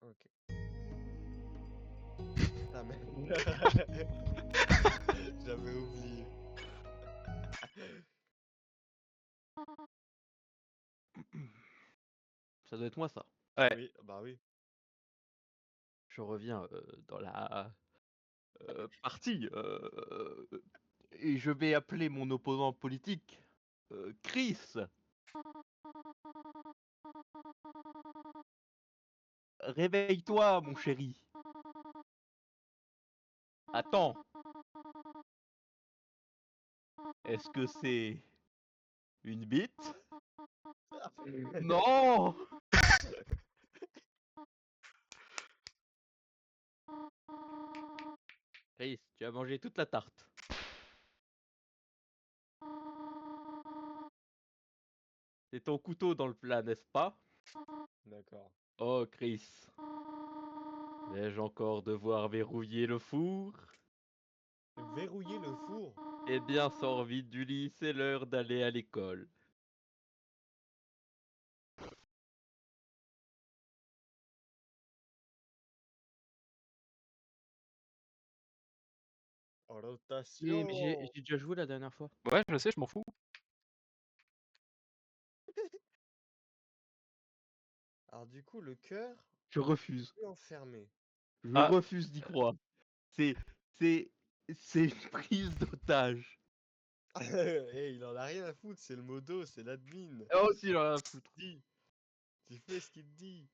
Ok. Ah merde. J'avais oublié. Ça doit être moi ça. Ouais. Oui, bah oui. Je reviens dans la partie et je vais appeler mon opposant politique Chris. Réveille-toi, mon chéri. Attends. Est-ce que c'est une bite? Non. Chris, tu as mangé toute la tarte. C'est ton couteau dans le plat, n'est-ce pas? D'accord. Oh, Chris. Vais-je encore devoir verrouiller le four? Verrouiller le four. Eh bien, sors vite du lit, c'est l'heure d'aller à l'école. Mais j'ai Rotation. déjà joué la dernière fois. Ouais, je sais, je m'en fous. Alors du coup, le cœur Je refuse. est enfermé. Je Ah. refuse d'y croire. C'est, c'est, c'est une prise d'otage. Eh, il en a rien à foutre, c'est le modo, c'est l'admin. Ah aussi, j'en ai à foutre. Dis, tu fais ce qu'il te dit.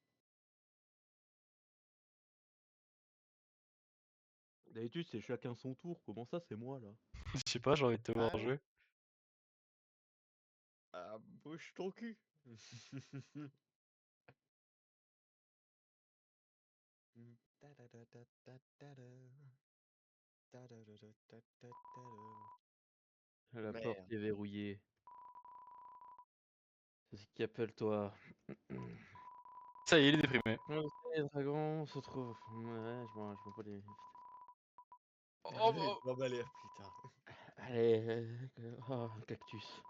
D'habitude, c'est chacun son tour. Comment ça, c'est moi là? Je sais pas, j'ai envie de te voir Ah, jouer. ah, bouge ton cul. La porte Merde. est verrouillée. C'est ce qui appelle-toi. Ça y est, il est déprimé. Les dragons se trouvent. Ouais, je m'en bats les. Oh, Je oh. m'en bats les plus tard. Allez, oh, un cactus.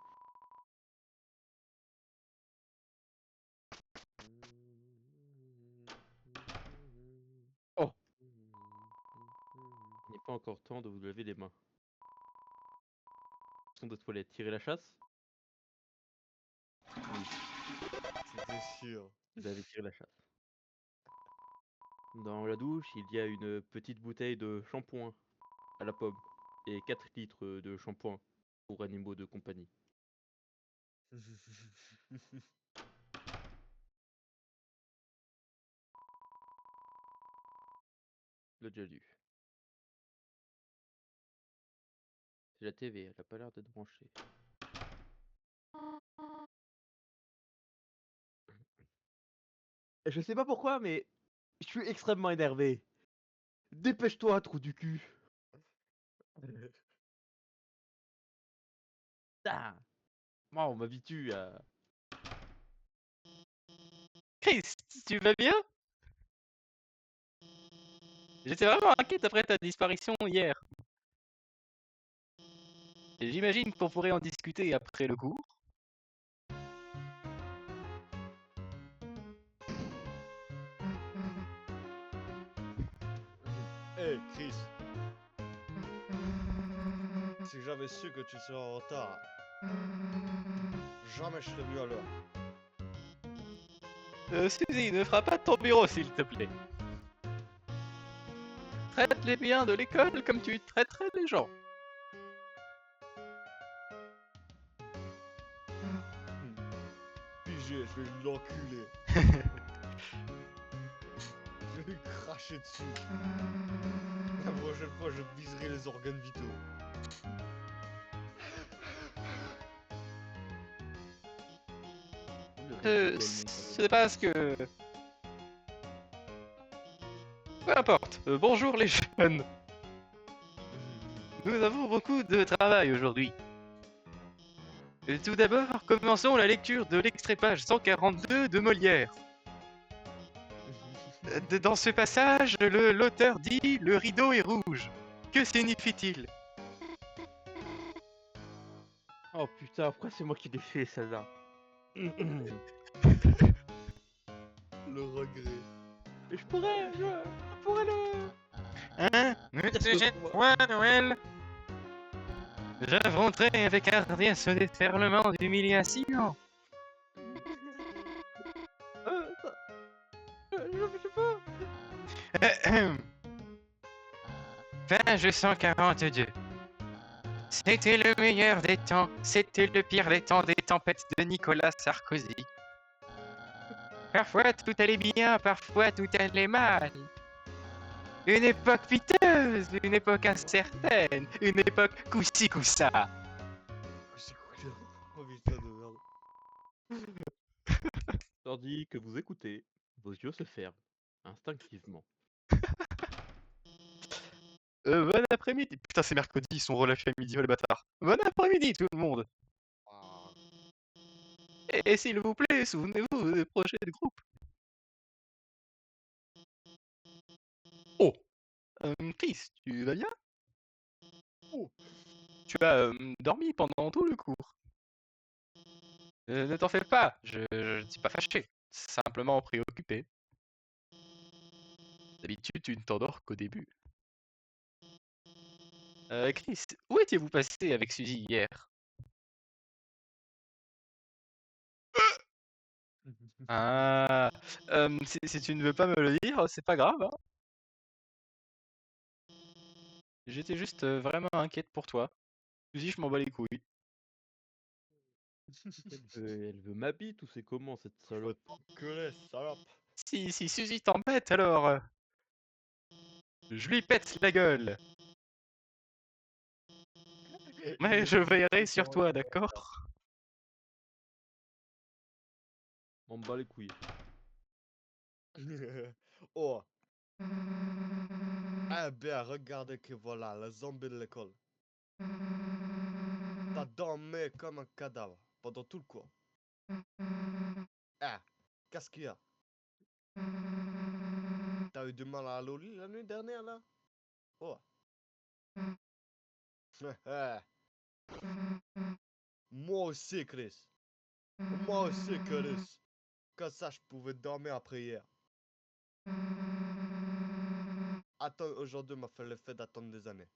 Oh, il n'est pas encore temps de vous lever les mains. Son de toilette, tirer la chasse? Oui, C'était sûr. vous avez tiré la chasse. Dans la douche, il y a une petite bouteille de shampoing à la pomme et 4 litres de shampoing pour animaux de compagnie. Le déjà lu. C'est la TV, elle a pas l'air d'être branchée. Je sais pas pourquoi, mais je suis extrêmement énervé. Dépêche-toi, trou du cul. Ah, moi, on m'habitue à. Chris, tu vas bien? J'étais vraiment inquiète après ta disparition hier. Et j'imagine qu'on pourrait en discuter après le cours. Hey Chris, si j'avais su que tu serais en retard, jamais je serais venu à l'heure. Suzy, ne frappe pas ton bureau, s'il te plaît. Traite les biens de l'école comme tu traiterais les gens. Pigé, je vais l'enculer. Je vais lui cracher dessus. La prochaine fois, je viserai les organes vitaux. C'est parce que... Peu importe. Bonjour les jeunes. Nous avons beaucoup de travail aujourd'hui. Tout d'abord, commençons la lecture de l'extrait page 142 de Molière. Dans ce passage, l'auteur dit « Le rideau est rouge ». Que signifie-t-il? Oh putain, pourquoi c'est moi qui l'ai fait celle-là? Le regret. je pourrais le... Hein? Ne te jette point, Noël! J'affronterai avec hardiesse ce déferlement d'humiliation. Je sais pas. Page 142. C'était le meilleur des temps, c'était le pire des temps des tempêtes de Nicolas Sarkozy. Parfois tout allait bien, parfois tout allait mal. Une époque piteuse, une époque incertaine, une époque coussi coussa. C'est quoi? Oh putain de merde. Tandis que vous écoutez, vos yeux se ferment, instinctivement. Bon après-midi. Putain, c'est mercredi, ils sont relâchés à midi, oh les bâtards. Bon après-midi tout le monde. Ah, Et s'il vous plaît, souvenez-vous des projets de groupe. Oh, Chris, tu vas bien? Oh. Tu as dormi pendant tout le cours. Ne t'en fais pas, je ne suis pas fâché, simplement préoccupé. D'habitude, tu ne t'endors qu'au début. Chris, où étiez-vous passé avec Suzy hier? Ah, si tu ne veux pas me le dire, c'est pas grave, hein. J'étais juste vraiment inquiète pour toi. Suzy, je m'en bats les couilles. Elle veut ma bite ou c'est comment cette faut salope? t'enculer, salope. Si Suzy t'embête, alors je lui pète la gueule. Mais je veillerai sur toi, d'accord? M'en bats les couilles. Oh. Eh bien, regardez que voilà, le zombie de l'école. T'as dormi comme un cadavre pendant tout le cours. Ah, qu'est-ce qu'il y a? T'as eu du mal à Loli la nuit dernière là? Oh. Moi aussi, Chris. Moi aussi, Chris. Comme ça, je pouvais dormir après hier. Attends, aujourd'hui m'a fait l'effet d'attendre des années.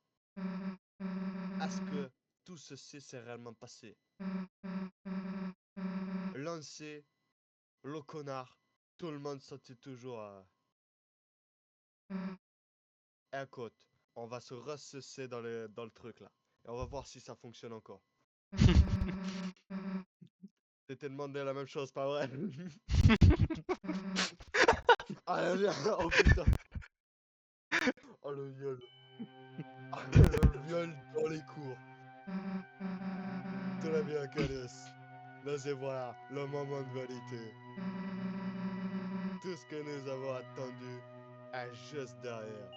Est-ce que tout ceci s'est réellement passé? Lancé, le connard, tout le monde sentit toujours. Écoute, on va se ressasser dans le truc là. Et on va voir si ça fonctionne encore. T'étais demandé la même chose, pas vrai? Ah, viens. Oh putain. Oh le viol. Ah, le viol dans les cours. Très bien, Calis. Là, c'est voilà, le moment de vérité. Tout ce que nous avons attendu est juste derrière.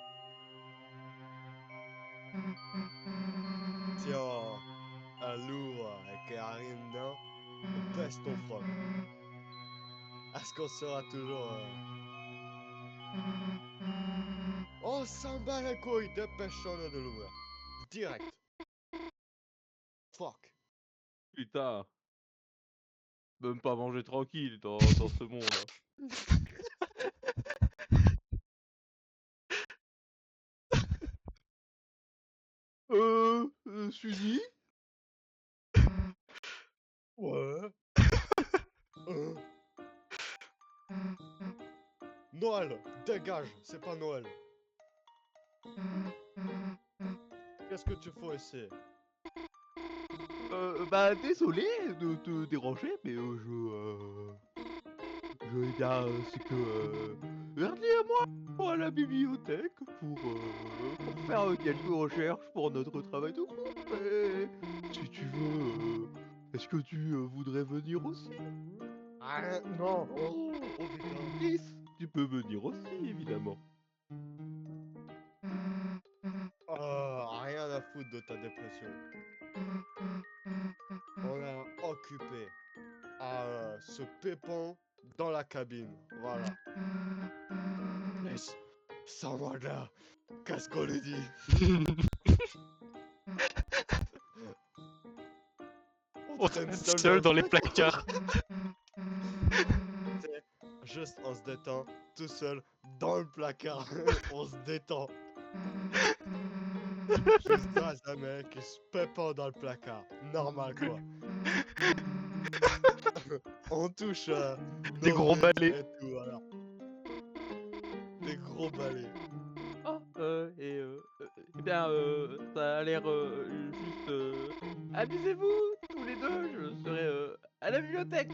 Tiens, un lourd et qu'il n'y a rien dedans, baisse ton froc. Est-ce qu'on sera toujours... On s'en bat les couilles, dépêchons-nous de l'ouvrir. Direct. Fuck. Putain. Même pas manger tranquille dans ce monde. Suzy? Ouais. Noël, dégage, c'est pas Noël. Qu'est-ce que tu fais ici? Bah désolé de te déranger, mais je bien c'est que Verdi et moi à la bibliothèque pour faire quelques recherches pour notre travail de groupe. Et si tu veux, est-ce que tu voudrais venir aussi? Ah, non. Oh, oh putain. Chris, tu peux venir aussi évidemment. Rien à foutre de ta dépression. On est occupé à ce pépon dans la cabine. Voilà. Laisse, sors-moi de là. Qu'est-ce qu'on lui dit? On traîne seul dans les placards. Juste on se détend tout seul dans le placard. On se détend. Juste grâce à un mec qui se pépant dans le placard. Normal quoi. On touche Des nos gros frites balais. et tout, voilà. Des gros balais. Oh, eh bien, ça a l'air juste. Amusez-vous tous les deux, je serai à la bibliothèque.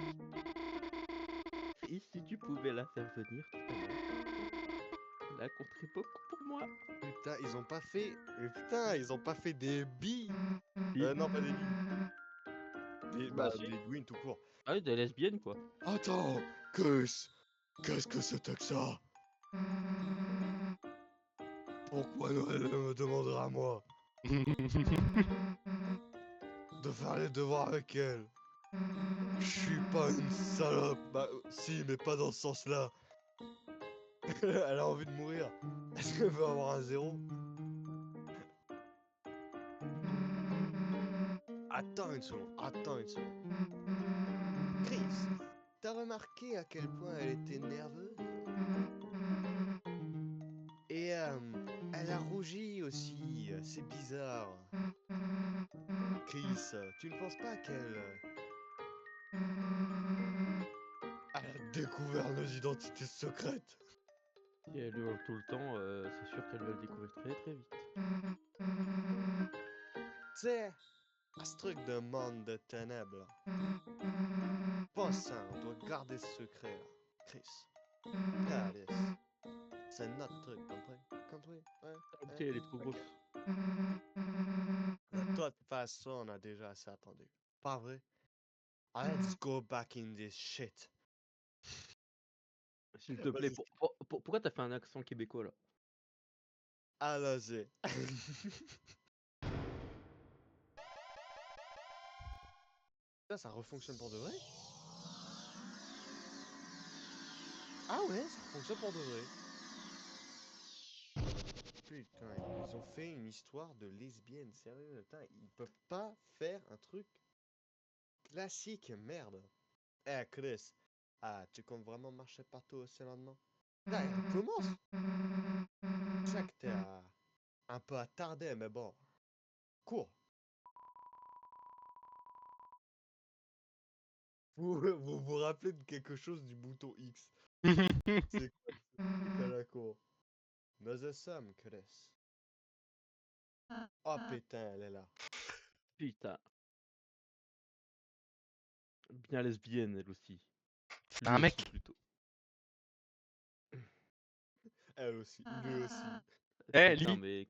Et si tu pouvais la faire venir tout à l'heure, elle a compté beaucoup pour moi. Putain, ils ont pas fait. Putain, ils ont pas fait des billes. Si. Non, pas des billes. Bah si. Des Gwyn tout court. Ah oui, des lesbiennes quoi. Attends, qu'est-ce que c'était que ça? Pourquoi Noël me demandera à moi de faire les devoirs avec elle? Je suis pas une salope. Bah, si, mais pas dans ce sens-là. Elle a envie de mourir. Est-ce qu'elle veut avoir un zéro? Attends une seconde, attends une seconde. Chris, t'as remarqué à quel point elle était nerveuse? Et elle a rougi aussi, c'est bizarre. Chris, tu ne penses pas qu'elle elle a découvert nos identités secrètes? Si elle hurle tout le temps, c'est sûr qu'elle va le découvrir très très vite. Tu sais, à ce truc de monde de ténèbres, pas ça, on doit garder ce secret là. Chris, Alice, c'est notre truc, compris? Ouais, Ah, ok, elle est trop grosse. De toute façon, on a déjà assez attendu. Pas vrai? Let's go back in this shit. S'il te plaît, Vas-y. pourquoi t'as fait un accent québécois là? Allons-y. Ça refonctionne pour de vrai? Ah ouais, ça fonctionne pour de vrai. Putain, ils ont fait une histoire de lesbienne, sérieux. Putain, ils peuvent pas faire un truc classique, merde. Eh, Chris, ah, tu comptes vraiment marcher partout aussi lentement? Putain, commence! Je sais que t'es un peu attardé, mais bon. Cours! Vous vous rappelez de quelque chose du bouton X? C'est quoi ce truc à la con? Nous sommes, Chris. Oh putain, elle est là. Putain. Bien lesbienne elle aussi. C'est Lui un aussi mec. plutôt. Elle aussi, lui aussi. Eh, Putain, lis. mais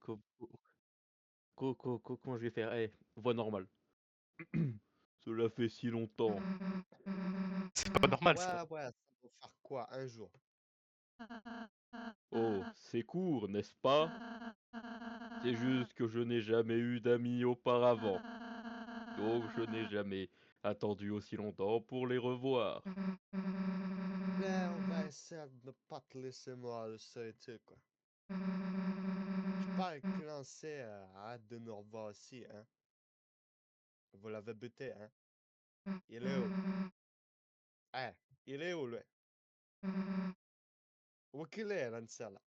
comment je vais faire? Eh, voix normale. Cela fait si longtemps. C'est pas normal ça. Ouais, ouais, ça va faire quoi un jour? Oh, c'est court, n'est-ce pas? C'est juste que je n'ai jamais eu d'amis auparavant. Donc je n'ai jamais attendu aussi longtemps pour les revoir. Ben, on va essayer de ne pas te laisser mourir de solitude, quoi. Je parie que Lancé arrête de nous revoir aussi, hein. Vous l'avez buté, hein. Il est où? Eh, il est où, lui? Où qu'il est, Lancé, là?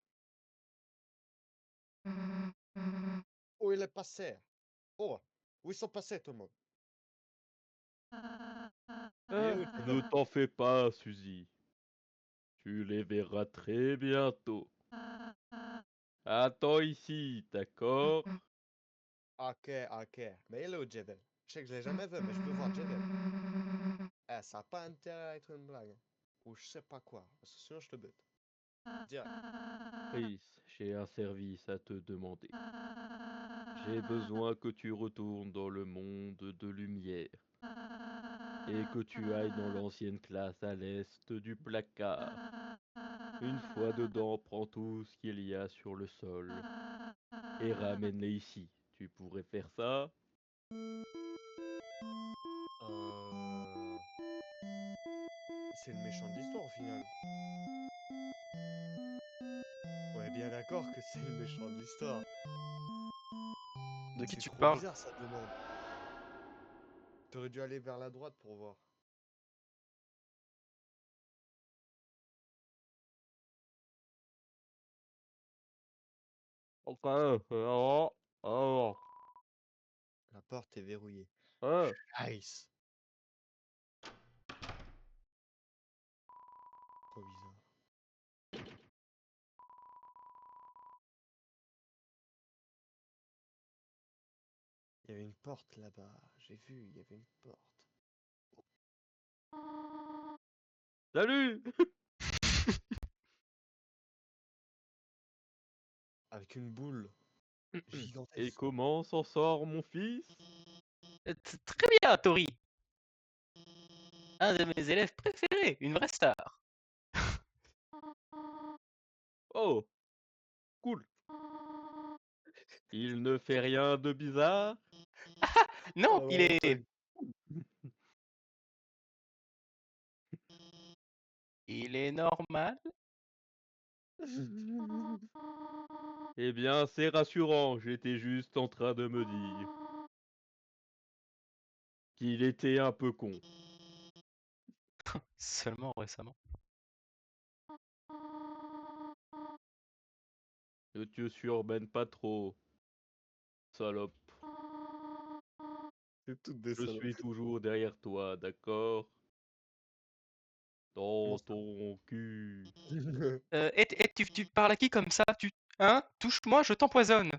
Où il est passé? Oh, où ils sont passés, tout le monde? Il est où, Ne Javel? t'en fais pas, Suzy. Tu les verras très bientôt. Attends ici, d'accord? Ok, ok. Mais il est où, Javel? Je sais que je l'ai jamais vu, mais je veux voir Javel. Eh, ça n'a pas intérêt à être une blague, hein. Ou je sais pas quoi, parce que sinon je te bute. Direct. Chris, j'ai un service à te demander. J'ai besoin que tu retournes dans le monde de lumière et que tu ailles dans l'ancienne classe à l'est du placard. Une fois dedans, prends tout ce qu'il y a sur le sol et ramène-les ici. Tu pourrais faire ça? C'est le méchant de l'histoire au final. On est bien d'accord que c'est le méchant de l'histoire. De qui C'est tu trop parles? bizarre ça demande. T'aurais dû aller vers la droite pour voir. Enfin, La porte est verrouillée. hein. Nice. Trop bizarre. Il y avait une porte là-bas. J'ai vu, il y avait une porte. Salut! Avec une boule Et gigantesque. comment s'en sort mon fils? Très bien, Tori. Un de mes élèves préférés, une vraie star. Oh, cool. Il ne fait rien de bizarre? Non, Oh, il est... Il est normal. Eh bien, c'est rassurant, j'étais juste en train de me dire qu'il était un peu con. Seulement récemment. Ne te surmène pas trop, salope. C'est toutes des Je salopes. suis toujours derrière toi, d'accord? Dans Comment ça ton cul. Tu parles à qui comme ça? Hein? Touche-moi, je t'empoisonne.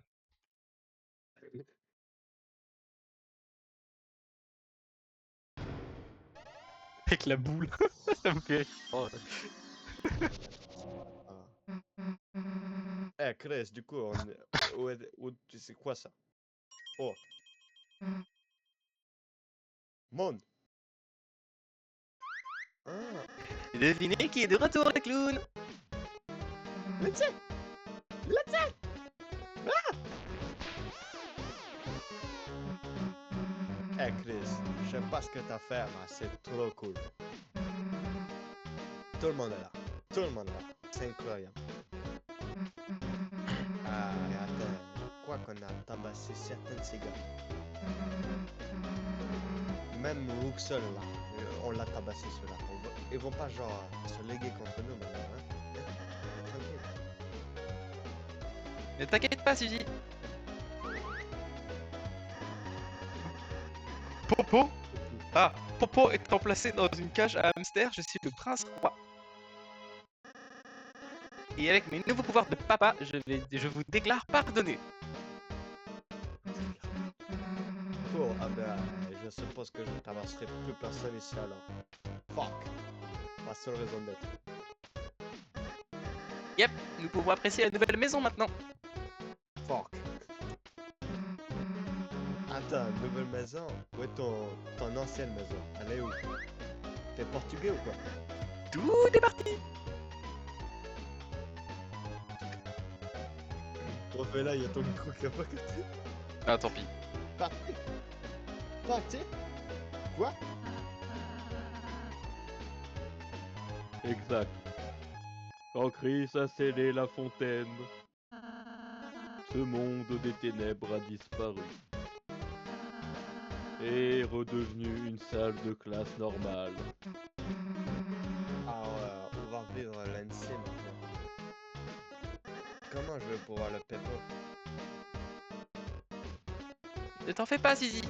Avec la boule. Ça me fait rire. Oh, Eh, Chris, du coup, c'est quoi ça? Oh. Monde. Ah. Devinez qui est de retour, le clown. Let's say. Let's say. Eh, Chris, j'aime pas ce que t'as fait, mais c'est trop cool. Tout le monde est là. Tout le monde est là. C'est incroyable. Ah, et attends. Quoi qu'on a tabassé certains de ces gars. Même Ruxel, là. On l'a tabassé, ceux-là. Ils vont pas, genre, se léguer contre nous, maintenant, hein? Tranquille. Ne t'inquiète pas, Suzy. Popo? Ah, Popo étant placé dans une cage à hamster, je suis le prince roi. Et avec mes nouveaux pouvoirs de papa, je vous déclare pardonné. Cool. Ah ben, je suppose que je ne traverserai plus personne ici alors. Fuck. Ma seule raison d'être. Yep, nous pouvons apprécier la nouvelle maison maintenant. Fuck. Attends, nouvelle maison? Où est ton ancienne maison? Elle est où? T'es portugais ou quoi? Tout est parti. Bon, ben là, il y a ton micro qui a pas capté. Ah, tant pis. Parti. Parti. Quoi? Exact. Quand Chris a scellé la fontaine, ce monde des ténèbres a disparu et est redevenu une salle de classe normale. Alors, on va vivre l'ANC maintenant. Comment je vais pouvoir le pépo? Ne t'en fais pas, Zizi.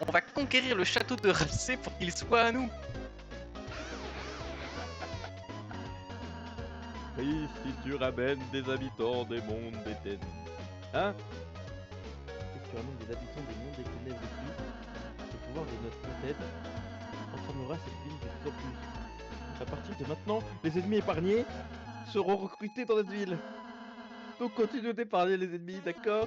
On va conquérir le château de Racé pour qu'il soit à nous. Chris, si tu ramènes des habitants des mondes des ténèbres... Hein? Si tu ramènes des habitants des mondes des ténèbres ici, le pouvoir de notre fontaine transformera cette ville de plus en plus. À partir de maintenant, les ennemis épargnés seront recrutés dans notre ville. Donc continue d'épargner les ennemis, d'accord?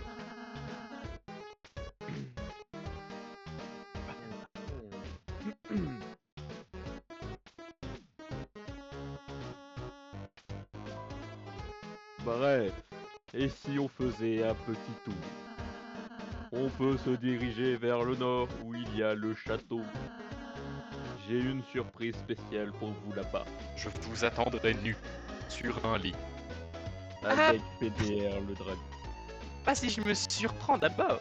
Bref, et si on faisait un petit tour? On peut se diriger vers le nord où il y a le château. J'ai une surprise spéciale pour vous là-bas. Je vous attendrai nu sur un lit. Avec PDR le dragon. Pas si je me surprends d'abord.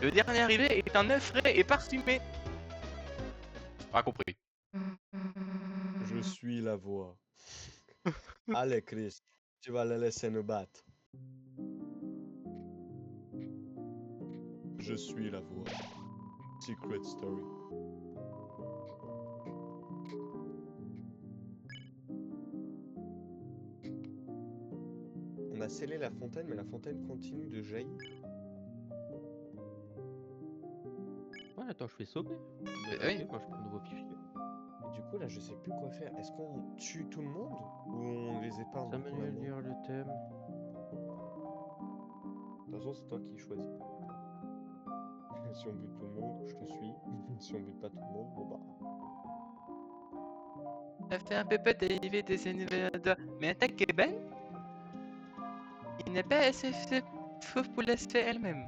Le dernier arrivé est un œuf frais et parfumé. Pas compris. Je suis la voix. Allez, Chris, tu vas les laisser nous battre. Je suis la voix. Secret Story. On a scellé la fontaine, mais la fontaine continue de jaillir. Ouais, attends, je fais sauver. oui. Ok, moi je prends un nouveau fichier. Et du coup, là, je sais plus quoi faire. Est-ce qu'on tue tout le monde ou on les épargne Ça pour manuel l'amour? lire le thème. De toute façon, c'est toi qui choisis. Si on bute tout le monde, je te suis. Si on bute pas tout le monde, bon bah. Elle fait un peu peur d'élever des élévateurs. Mais attaque est belle. Il n'est pas assez fauve pour la se faire elle-même.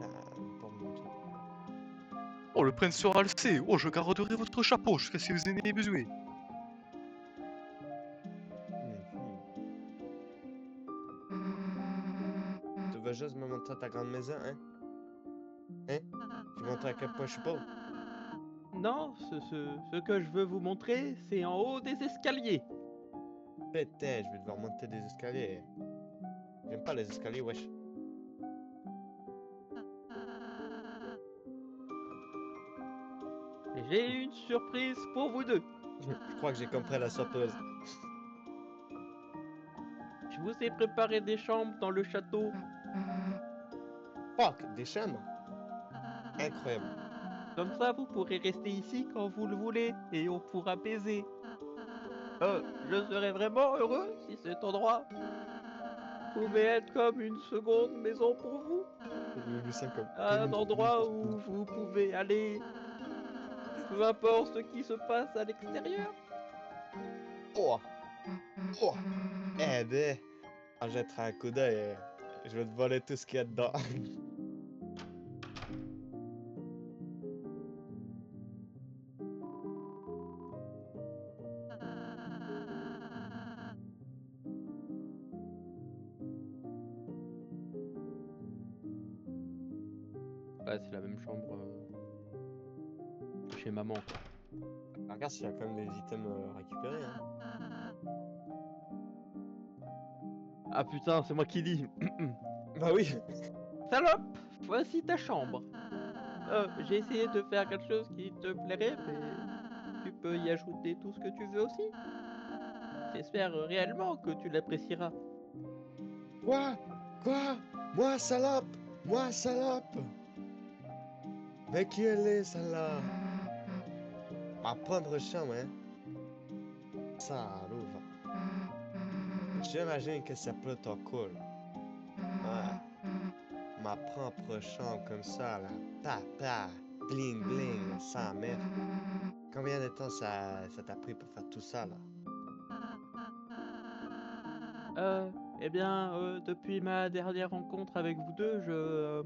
Ah, le porte-manteau. Oh, le prince sera le sait. Oh, je garderai votre chapeau jusqu'à ce que vous en ayez besoin. Tu veux juste me montrer ta grande maison, hein? Hein? Tu veux montrer à quel point je suis pauvre? Non, ce que je veux vous montrer, c'est en haut des escaliers. Putain, je vais devoir monter des escaliers. J'aime pas les escaliers, wesh. J'ai une surprise pour vous deux. Je crois que j'ai compris la surprise. Je vous ai préparé des chambres dans le château. Fuck, des chambres? Incroyable. Comme ça, vous pourrez rester ici quand vous le voulez et on pourra baiser. Je serais vraiment heureux si cet endroit pouvait être comme une seconde maison pour vous. J'ai vu ça comme Un une endroit seconde. où vous pouvez aller, peu importe ce qui se passe à l'extérieur. Oh! Oh! Eh ben, quand je jetterai un coup d'œil, je vais te voler tout ce qu'il y a dedans. Ouais, c'est la même chambre chez maman, quoi. Regarde s'il y a quand même des items récupérés, hein. Ah putain, c'est moi qui dis. Bah oui! Salope, voici ta chambre. J'ai essayé de faire quelque chose qui te plairait, mais tu peux y ajouter tout ce que tu veux aussi. J'espère réellement que tu l'apprécieras. Quoi? Quoi? Moi, salope! Moi, salope! Mais qui elle est, celle-là? Ma propre chambre, hein? Ça rouvre. J'imagine que c'est plutôt cool. Ouais. Ma propre chambre comme ça, là. Papa, bling bling, ça mère. Combien de temps ça t'a pris pour faire tout ça, là? Eh bien, depuis ma dernière rencontre avec vous deux,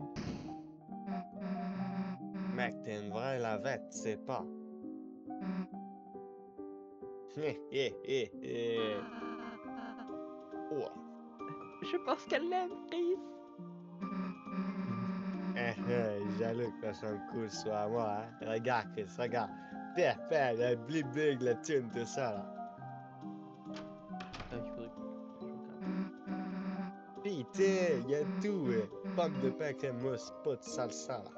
Mec, t'es une vraie lavette, tu sais pas. Hé, hé, hé, hé. Ouah. je pense qu'elle l'aime, Chris. Jaloux que ta chambre cool soit à moi, hein? Regarde, Chris, regarde. Père, le bling bling, la thune, tout ça, là. Il faudrait que je regarde. Putain, y a tout, pomme de pain crème mousse, pas de salsa, là.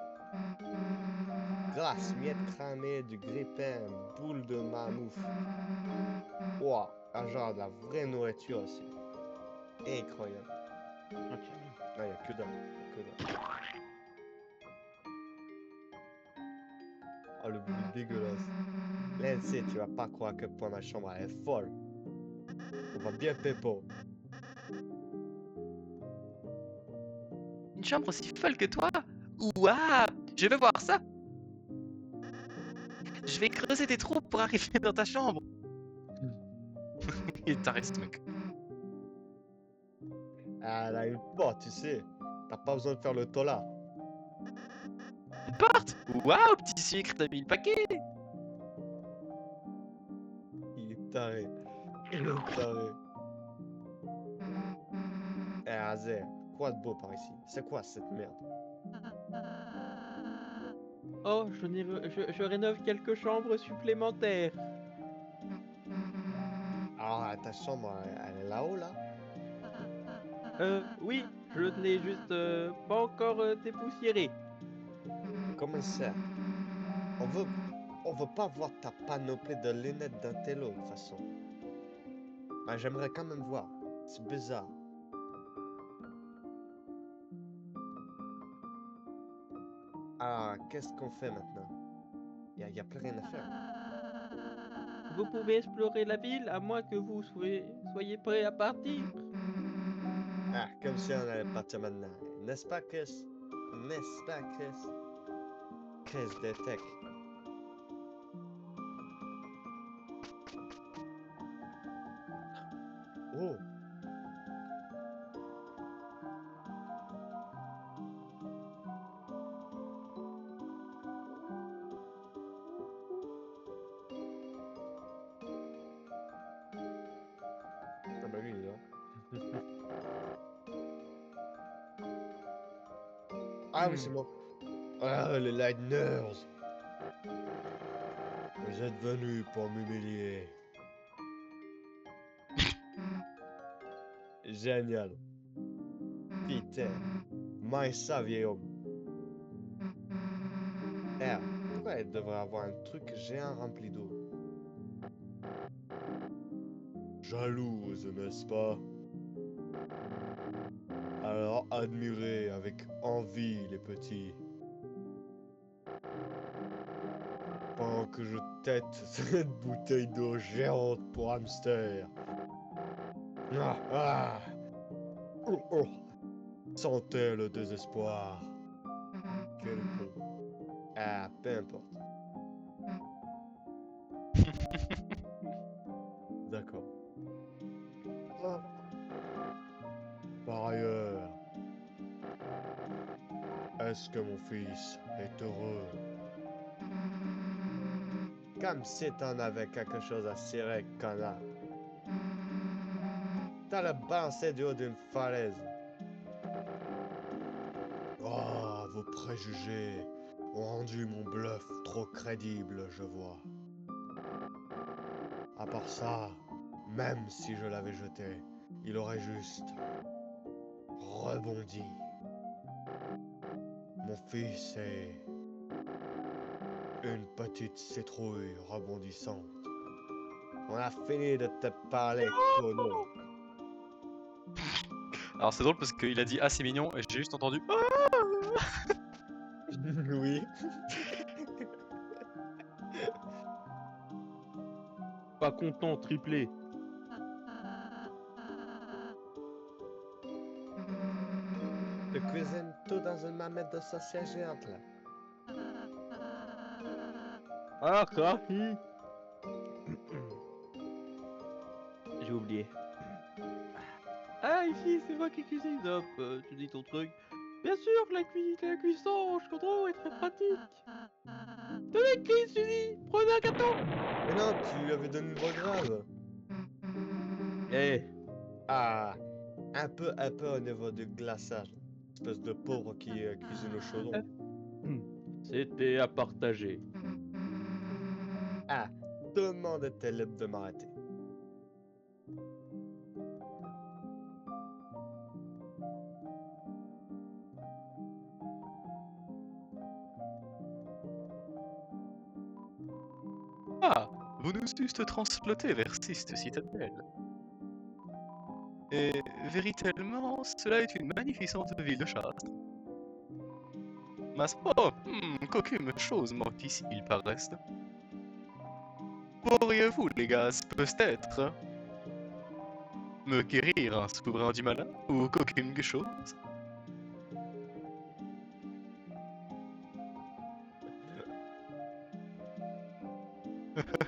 Glace, miettes cramées, du grille-pain, boule de mammouth. Ouah, un genre de la vraie nourriture aussi. Incroyable. Ok. Non, y a que dalle, que dalle. Oh, le bruit dégueulasse. Là, tu sais, tu vas pas croire à quel point ma chambre elle est folle. On va bien pépo. Une chambre aussi folle que toi? Waouh! Je veux voir ça! Je vais creuser des trous pour arriver dans ta chambre! Il t'arrête, ce mec. Elle a une porte, tu sais. T'as pas besoin de faire le tola. Une porte! Waouh, petit sucre, t'as mis le paquet! Il est taré. Il est taré. Eh, Azer, quoi de beau par ici? C'est quoi cette merde? Oh, je rénove quelques chambres supplémentaires. Alors, ta chambre, elle est là-haut, là? Oui, je ne l'ai juste pas encore dépoussiéré. Comment ça? On veut, on veut pas voir ta panoplie de lunettes d'un télo, de toute façon. Bah, j'aimerais quand même voir. C'est bizarre. Alors, qu'est-ce qu'on fait maintenant? Y a plus rien à faire. Vous pouvez explorer la ville à moins que vous soyez prêt à partir. Ah, comme si on allait partir maintenant. N'est-ce pas, Chris? N'est-ce pas, Chris? Chris de tech. Oh! Ah bah lui, il est là. Ah oui, c'est moi. Ah, les Lightners! Vous êtes venus pour m'humilier. Génial. Putain. Mais ça, vieil homme. Eh, pourquoi elle devrait avoir un truc géant rempli d'eau? Jalouse, n'est-ce pas? Alors admirez avec envie les petits. Pendant que je tête cette bouteille d'eau géante pour hamster. Ah, ah. Oh, oh. Sentez le désespoir. Quel con. Ah, peu importe. D'accord. Ah. Par ailleurs, est-ce que mon fils est heureux? Comme si t'en avais quelque chose à cirer, connard. T'as le balancé du haut d'une falaise. Oh, vos préjugés ont rendu mon bluff trop crédible, je vois. À part ça, même si je l'avais jeté, il aurait juste rebondi. Mon fils est une petite citrouille rebondissante. On a fini de te parler, Kono. Alors c'est drôle parce qu'il a dit ah c'est mignon et j'ai juste entendu ah. Oui. Pas content, triplé. Tu cuisines tout dans une mamette de saucière géante, là. Ah, Rahi. J'ai oublié. Ah, ici, c'est moi qui cuisine. Hop, tu dis ton truc. Bien sûr, la cuisson, je comprends, est très pratique. Tenez, Chris, tu dis, prenez un gâteau. Mais non, tu lui avais donné une voix grave. Eh, Ah, un peu au niveau du glaçage. Espèce de pauvre qui cuisine au chaudron. c'était à partager. Ah, tout le monde était libre de m'arrêter. Ah, vous nous eussent transploté vers Siste Citadelle. Et véritablement, cela est une magnificente ville de chasse. Mas oh, qu'aucune chose manque ici, il paraît. Pourriez-vous, les gars, peut-être me guérir en s'ouvrant du malin ou qu'aucune chose?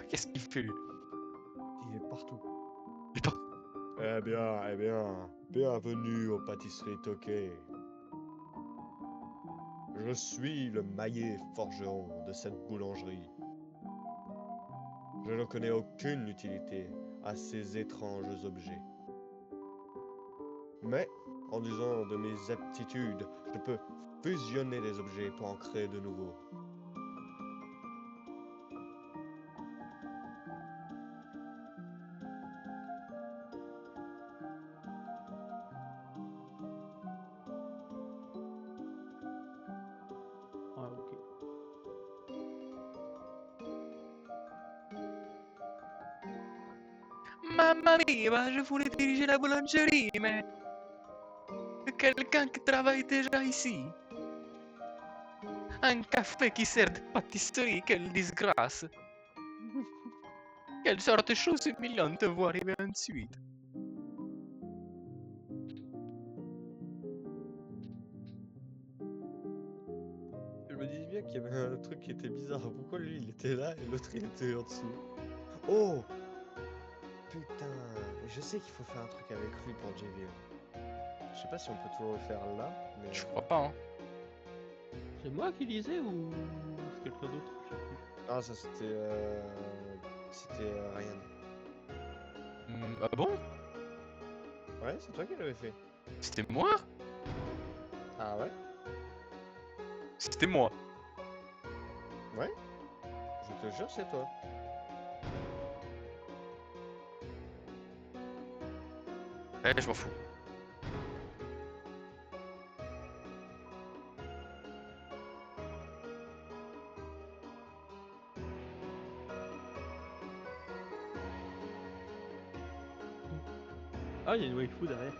Qu'est-ce qu'il fait lui? Il est partout. Il est Eh bien, bienvenue aux pâtisseries Tokay. Je suis le maillet forgeron de cette boulangerie. Je ne connais aucune utilité à ces étranges objets. Mais, en disant de mes aptitudes, je peux fusionner les objets pour en créer de nouveaux. Mamma mia, je voulais diriger la boulangerie, mais quelqu'un qui travaille déjà ici. Un café qui sert de pâtisserie, quelle disgrâce. Quelle sorte de chose humiliante de voir arriver ensuite. Je me disais bien qu'il y avait un truc qui était bizarre. Pourquoi lui il était là et l'autre il était en dessous? Oh! Putain, je sais qu'il faut faire un truc avec lui pour JV. Je sais pas si on peut toujours le faire là, mais... Je crois pas, hein. C'est moi qui lisais ou c'est quelqu'un d'autre? Je sais plus. Ah, ça c'était... C'était Ryan. Ah bon? Ouais, c'est toi qui l'avais fait. C'était moi? Ah ouais? C'était moi. Ouais? Je te jure, c'est toi. Eh, je m'en fous. Ah, il y a une waifu derrière.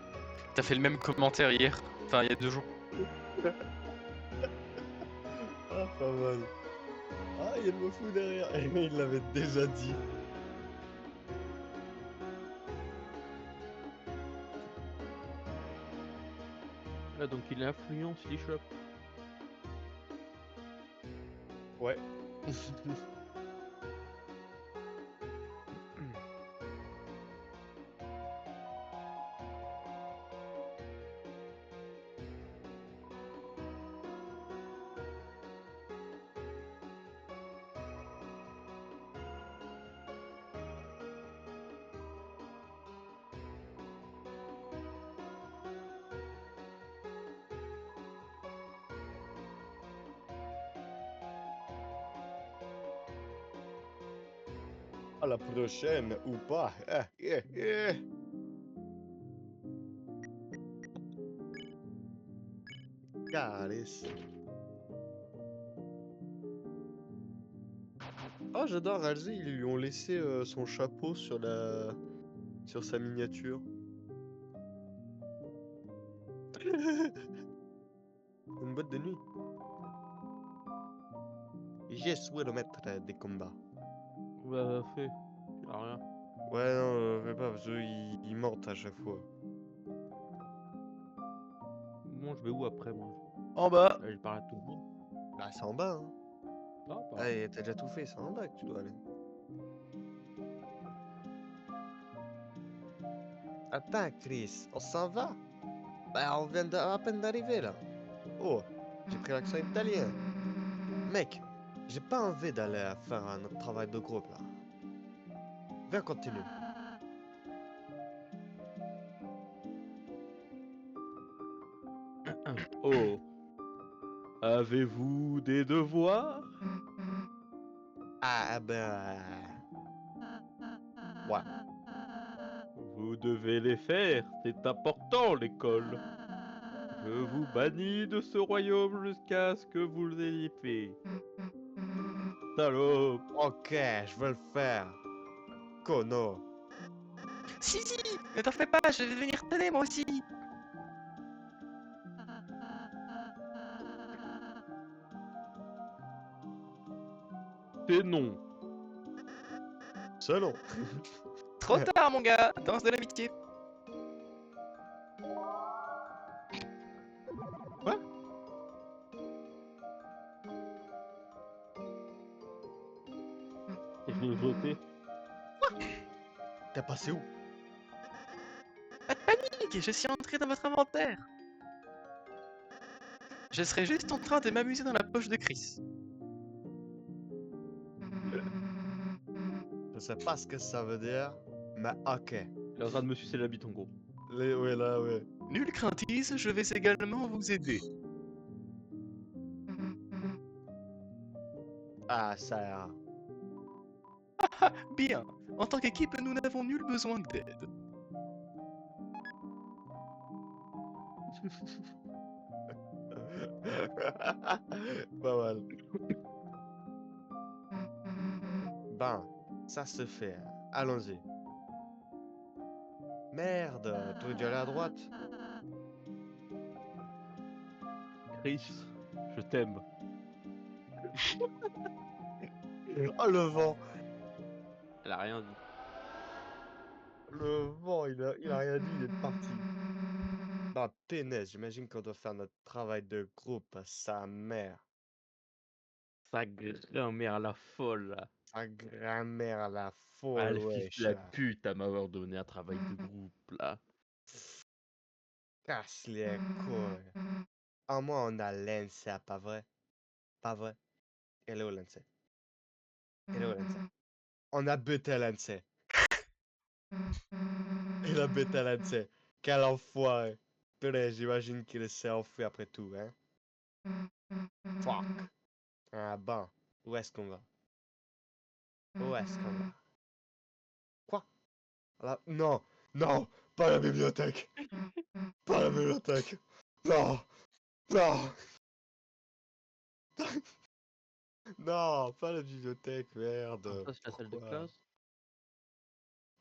T'as fait le même commentaire hier. Enfin, il y a 2 jours. Ah, pas mal. Ah, il y a le fou derrière. Il l'avait déjà dit. Ah, donc il influence l'eShop. Ouais. À la prochaine ou pas. Calice. Oh, j'adore Alzé, ils lui ont laissé son chapeau sur sa miniature. Une boîte de nuit. Je suis le maître des combats. Bah, fait. Ah, rien. Ouais, non, fais pas, parce qu'ils mentent à chaque fois. Bon, je vais où après, moi? En bas. Là, je parle à tout le monde. Bah, c'est en bas, hein. Ah, pas. Ah, et t'as déjà tout fait, c'est en bas que tu dois aller. Attends, Chris, on s'en va? Bah, on vient à peine d'arriver, là. Oh, j'ai pris l'accent italien. Mec, j'ai pas envie d'aller faire un autre travail de groupe, là. Viens, continue. Oh. Avez-vous des devoirs? Ah, ben... Ouais. Vous devez les faire, c'est important l'école. Je vous bannis de ce royaume jusqu'à ce que vous l'ayez fait. Salope. Ok, je vais le faire. Kono. Si, si, ne t'en fais pas, je vais venir t'aider moi aussi. C'est non. Selon. Trop tard, mon gars, danse de l'amitié. Je l'ai voté. T'es passé où? Pas de panique, je suis entré dans votre inventaire. Je serais juste en train de m'amuser dans la poche de Chris. Je sais pas ce que ça veut dire, mais ok. Il est en train de me sucer la bite en gros. Ouais, là, ouais. Nulle craintise, je vais également vous aider. Ah, ça ira. Bien, en tant qu'équipe, nous n'avons nul besoin d'aide. Pas mal. Ben, ça se fait. Allons-y. Merde, t'aurais dû aller à droite. Chris, je t'aime. Oh, le vent. Elle a rien dit. Le vent, il a rien dit, il est parti. Ah, pénèse, j'imagine qu'on doit faire notre travail de groupe à sa mère. Sa grand-mère la folle, là. Sa grand-mère à la Ah, folle, le fils wesh. de la pute à m'avoir donné un travail de groupe, là. Casse les couilles. En moi, on a l'ENSA, pas vrai? Pas vrai? Elle est où l'ENSA? Elle est où l'ENSA? On a buté l'ENSA. Il a buté l'ENSA. Quel enfoiré. Purée, j'imagine qu'il s'est enfui après tout, hein? Fuck. Ah bon. Où est-ce qu'on va? Où est-ce qu'on va? Quoi? Non, non, pas la bibliothèque. Pas la bibliothèque. Non, non. Non, pas la bibliothèque, merde. Ça, c'est la salle de Pourquoi? classe.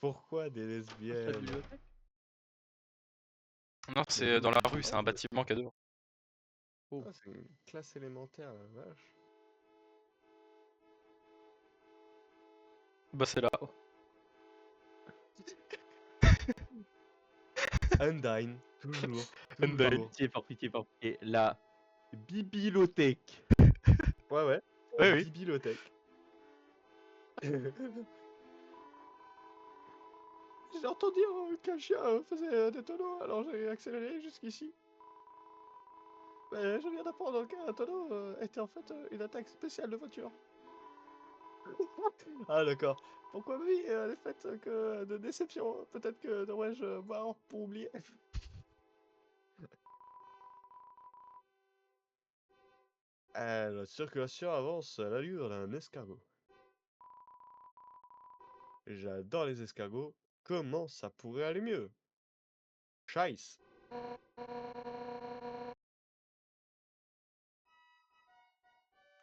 Pourquoi des Ça, c'est la lesbiennes? bibliothèque. Non, c'est dans la rue, c'est un bâtiment qu'il y a devant. Ah, c'est une classe élémentaire, la vache. Bah, c'est là. Undyne, toujours. Undyne. Par pitié, par pitié. La bibliothèque. Ouais, ouais. Ouais, oui. Bibliothèque. J'ai entendu qu'un chien faisait des tonneaux, alors j'ai accéléré jusqu'ici. Mais je viens d'apprendre qu'un tonneau était en fait une attaque spéciale de voiture. Ah d'accord. Pourquoi ma vie elle est faite que de déception? Peut-être que devrais-je boire pour oublier. La circulation avance à l'allure d'un escargot. J'adore les escargots. Comment ça pourrait aller mieux? Scheiss.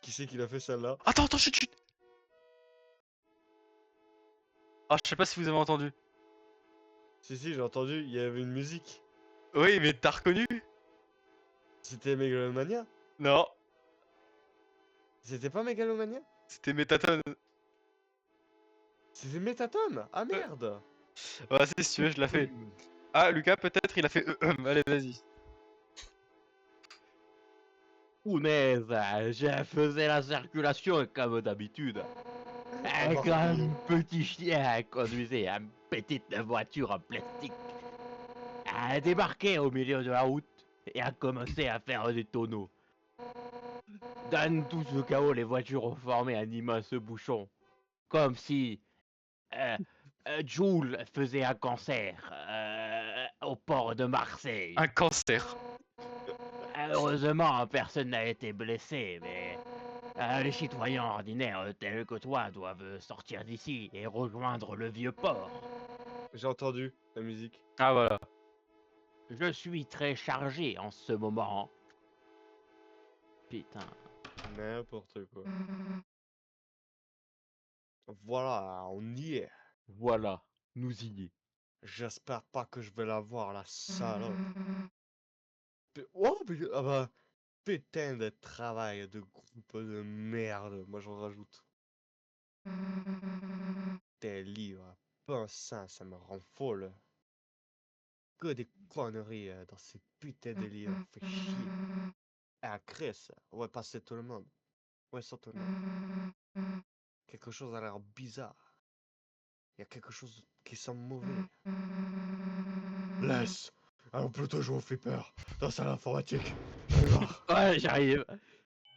Qui c'est qui l'a fait celle-là? Attends, attends, chut, chut. Ah, je sais pas si vous avez entendu. Si, j'ai entendu, il y avait une musique. Oui, mais t'as reconnu? C'était Megalomania? Non, C'était pas Megalomania? c'était Métatone. C'était Metatome? Ah merde! Ouais, si tu veux, je l'ai fait. Ah, Lucas, peut-être, il a fait Allez, vas-y. Punaise, je faisais la circulation comme d'habitude. Embarqué. Quand un petit chien conduisait une petite voiture en plastique, a débarqué au milieu de la route et a commencé à faire des tonneaux. Dans tout ce chaos, les voitures ont formé un immense bouchon. Comme si Joule faisait un concert au port de Marseille. Un cancer. Heureusement, personne n'a été blessé, mais les citoyens ordinaires tels que toi doivent sortir d'ici et rejoindre le vieux port. J'ai entendu la musique. Ah, voilà. Je suis très chargé en ce moment. Putain. N'importe quoi. Voilà, on y est. Voilà, nous y est. J'espère pas que je vais la voir, la salope. Oh, ah bah, putain de travail de groupe de merde, moi j'en rajoute. Des livres, pensant, ça me rend folle. Que des conneries dans ces putains de livres, fait chier. Ah, Chris, on va passer tout le monde. Ouais, sur tout le monde. Quelque chose a l'air bizarre. Il y a quelque chose qui sent mauvais. Laisse! Allons plutôt jouer au flipper dans la salle informatique. J'en ai marre. Ouais, j'arrive.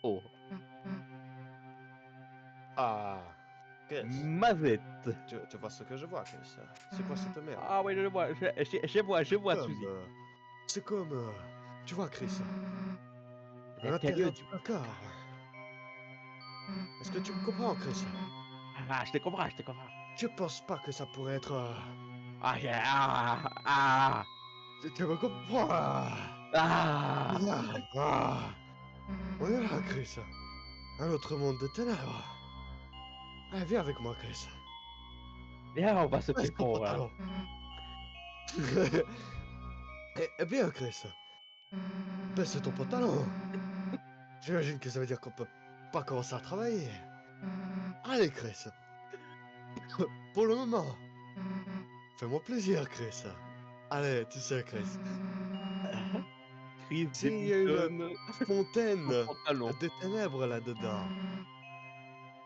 Oh, Ah, Chris, Mazette. tu vois ce que je vois, Chris? C'est quoi cette merde? Ah oui, je vois, je vois, Comme, Suzy. c'est comme, tu vois, Chris, à L'intérieur l'intérieur du placard. Est-ce que tu me comprends, Chris? Ah, je te comprends, je te comprends. Tu penses pas que ça pourrait être... Ah, Tu me comprends? ah. On est là, Chris. Un autre monde de ténèbres. Allez, viens avec moi, Chris. Viens, on va se Baisse ton prendre. pantalon. Eh bien, Chris, baisse ton pantalon. J'imagine que ça veut dire qu'on peut pas commencer à travailler. Allez, Chris. Pour le moment. Fais-moi plaisir, Chris. Allez, tu sais, Chris. Chris S'il y a une déboutonne fontaine son pantalon. de ténèbres là-dedans,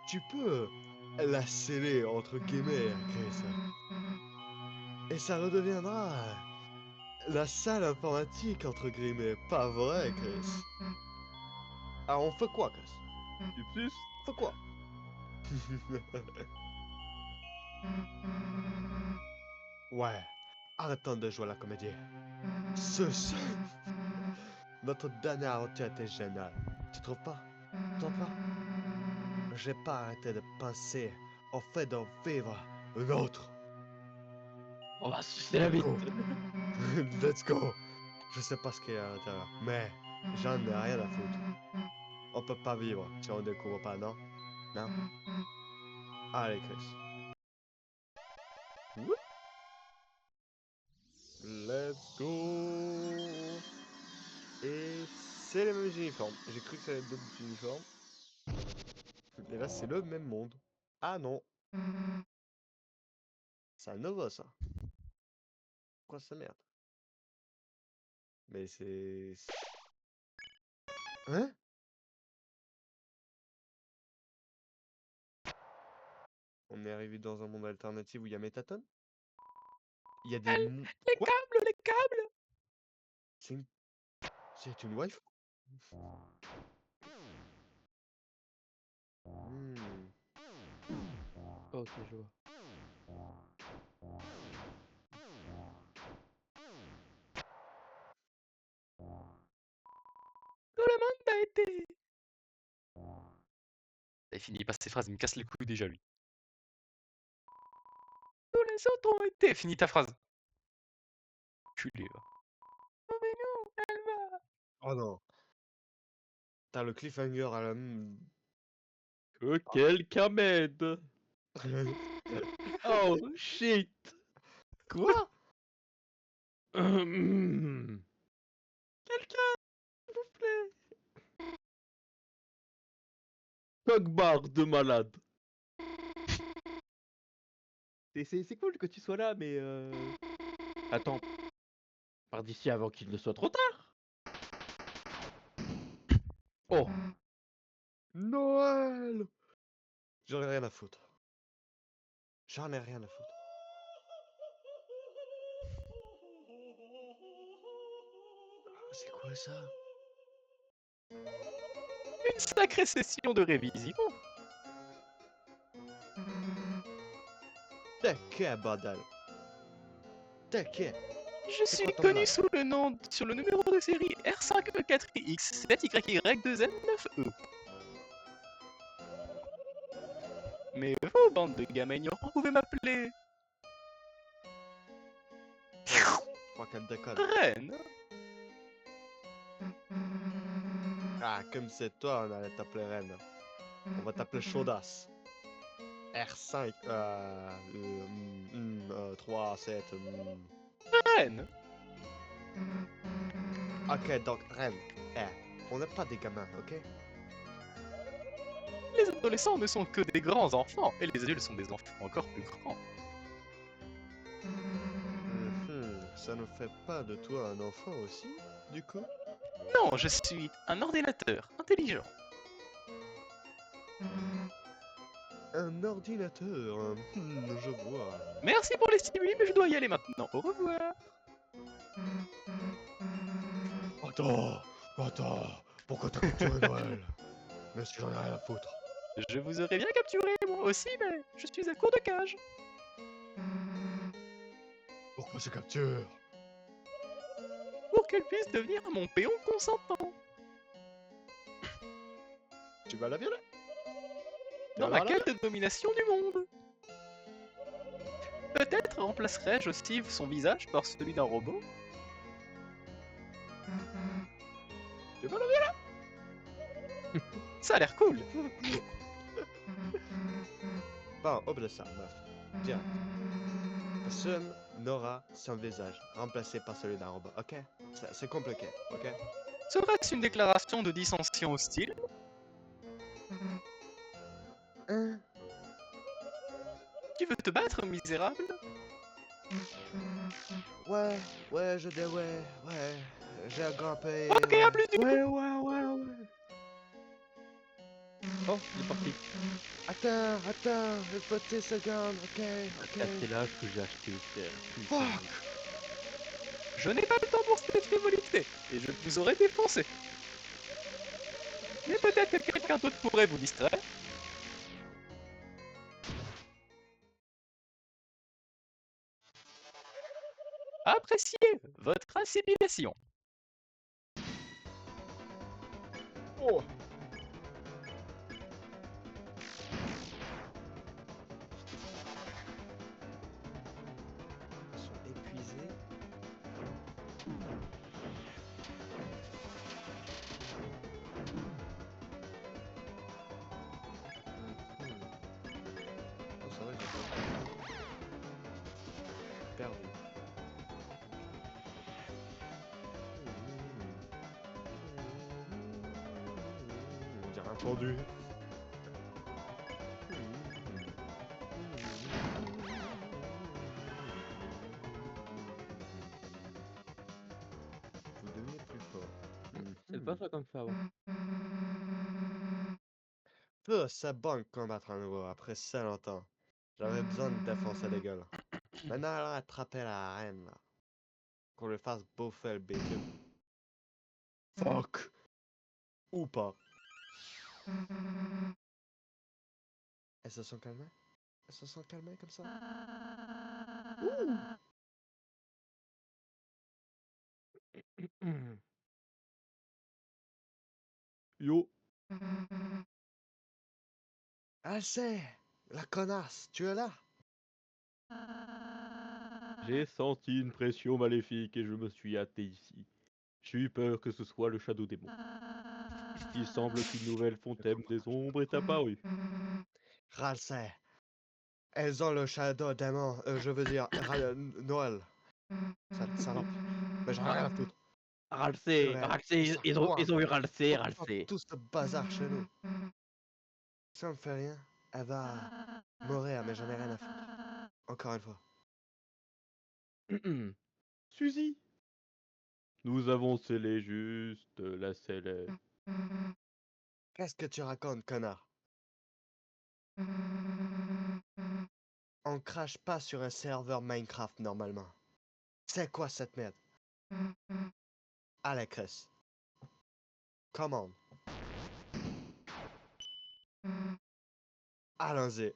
tu peux la sceller, entre guillemets, Chris. Et ça redeviendra la salle informatique, entre guillemets. Pas vrai, Chris. Ah, on fait quoi, Chris? Ipsus. On fait quoi? Ouais, arrêtons de jouer à la comédie. Ce... Notre dernière aventure était géniale. Tu trouves pas? Tu trouves pas? J'ai pas arrêté de penser au fait de vivre une autre. On va sucer la bite. Let's go. Je sais pas ce qu'il y a à l'intérieur, mais j'en ai rien à foutre. On peut pas vivre si on découvre pas, non? Non? Allez, Chris. Wouh. Let's go. Et c'est les mêmes uniformes. J'ai cru que ça allait être d'autres uniformes. Et là, c'est le même monde. Ah non. C'est un Nova, ça. Pourquoi ça merde? Mais c'est... Hein? On est arrivé dans un monde alternatif où il y a Métatone? Il y a des... Les Quoi? câbles, les câbles! C'est une... C'est une waifu? Hmm. Ok, je vois. Tout le monde a été. Il finit pas ses phrases, il me casse les couilles déjà lui. Tous les autres ont été. Finis ta phrase. Culé, va. Sauvez-nous, elle va. Oh non. T'as le cliffhanger à la... Que quelqu'un m'aide. Oh shit. Quoi? Quelqu'un, s'il vous plaît. Cogbar de malade. C'est cool que tu sois là, mais attends. Pars d'ici avant qu'il ne soit trop tard. Oh. Noël! J'en ai rien à foutre. J'en ai rien à foutre. C'est quoi ça? Une sacrée session de révision. T'inquiète, bordel. T'inquiète. Je C'est suis quoi ton connu blague? sous le nom, sur le numéro de série R5E4X7YY2N9E. Mais vous, bande de gamins ignorants, vous pouvez m'appeler Je crois qu'elle déconne. Reine. Ah, comme c'est toi, on allait t'appeler Reine. On va t'appeler Chaudasse. R5, 3, 7, Reine. Ok, donc, Reine. Eh, on n'est pas des gamins, ok? Les adolescents ne sont que des grands enfants, et les adultes sont des enfants encore plus grands. Ça ne fait pas de toi un enfant aussi, du coup? Non, je suis un ordinateur intelligent. Un ordinateur, je vois. Merci pour les stimuli, mais je dois y aller maintenant. Au revoir. Attends, pourquoi t'as capturé Noël? Mais si j'en ai rien à foutre. Je vous aurais bien capturé, moi aussi, mais je suis à court de cage. Pourquoi ces captures? Pour qu'elle puisse devenir mon péon consentant. Tu vas la violer? Dans ma quête de domination du monde. Peut-être remplacerai-je aussi son visage par celui d'un robot. Tu vas la violer? Ça a l'air cool. Bon, oublie ça, meuf. Direct. Assume n'aura son visage remplacé par celui d'un robot. Ok? C'est compliqué. Ok? Serait-ce une déclaration de dissension hostile? Hein? Tu veux te battre, misérable? Ouais, je dis ouais. J'ai grimpé. Ok, à plus du coup. Ouais. Oh, il est parti. Attends, une petite seconde. Ok. C'est l'âge que j'ai acheté. Fuck! Je n'ai pas le temps pour cette frivolité, et je vous aurais défoncé. Mais peut-être que quelqu'un d'autre pourrait vous distraire. Appréciez votre assimilation. Oh! Ils sont épuisés. Oh, ça va, ils ont perdu. J'ai rien entendu. Vous devenez plus fort. C'est pas ça comme ça, ouais. C'est bon de combattre à nouveau après si longtemps. J'avais besoin de défoncer les gueules. Maintenant, allons attraper la reine, là. Qu'on lui fasse bouffer le bacon. Fuck! Ou pas. Elles se sont calmées? Elles se sont calmées comme ça? Yo, Assez! La connasse, tu es là? j'ai senti une pression maléfique et je me suis hâté ici. J'ai eu peur que ce soit le Shadow Démon. Il semble qu'une nouvelle fontaine des ombres est apparue. Ralsei! Elles ont le Shadow Démon, je veux dire, Noël. Salope. Mais j'en ai rien à foutre. Ralsei, Purée, ils sont loin. ils ont eu Ralsei, Faut pas tout ce bazar chez nous. Si on ne fait rien, elle va mourir, mais j'en ai rien à foutre. Encore une fois. Suzy, nous avons scellé juste la céleste. Qu'est-ce que tu racontes, connard? On crache pas sur un serveur Minecraft normalement. C'est quoi cette merde? Allez, Chris. Commande. Allons-y.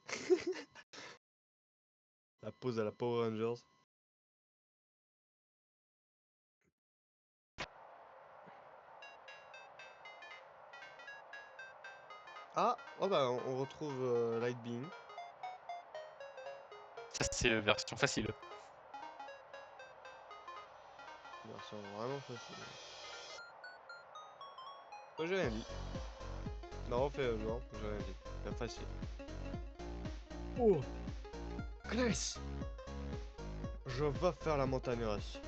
La pause à la Power Rangers. Ah, oh bah on retrouve Lightbeam. Ça, c'est la version facile. Version vraiment facile. Oh, j'ai rien dit. Non, j'ai rien dit. C'est facile. Oh, Chris! Je veux faire la montagne russe.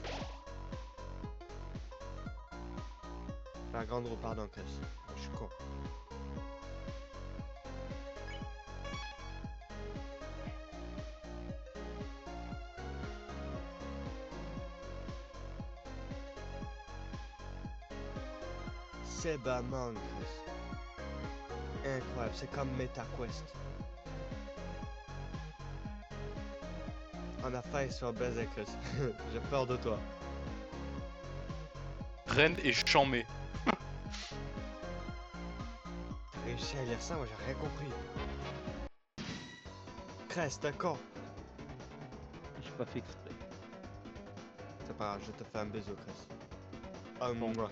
La grande roue, pardon, Chris. Je suis con. C'est Baman, Chris. Incroyable, c'est comme MetaQuest. On a failli se faire baiser, Chris. J'ai peur de toi. Ren est chamé. T'as réussi à lire ça, moi j'ai rien compris. Chris, d'accord. J'ai pas fait exprès. C'est pas grave, je te fais un bisou, Chris. Bon. Mouah.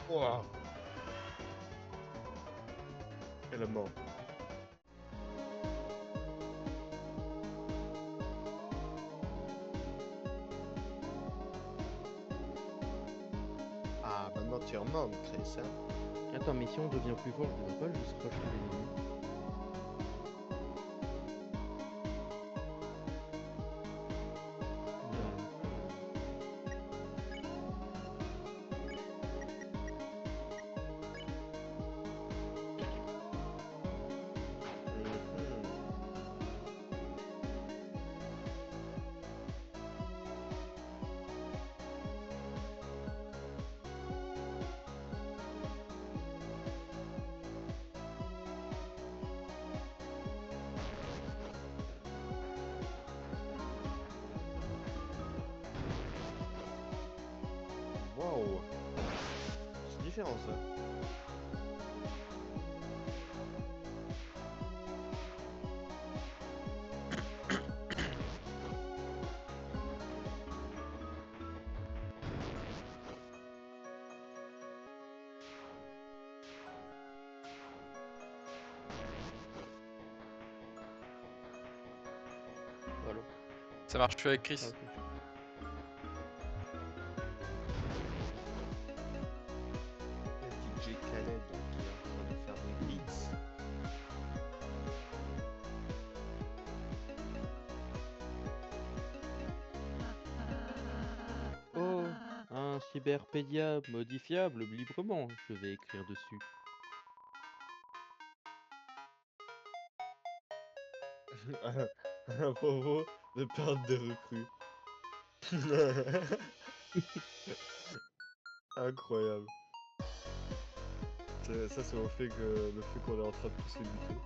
Wow. Elle est morte. Ah, maintenant tu remontes, Chris, hein. Attends, mais si on devient plus fort, je devrais pas juste rajouter des ennemis. Wow. C'est différent ça. Voilà. Ça marche plus avec Chris. Ah, ok. Le DJ Khaled qui est en train de faire des beats. Oh, un cyberpédia modifiable librement. Je vais écrire dessus. À propos de perte de recrues. Incroyable. Ça c'est le fait qu'on est en train de tous les buter.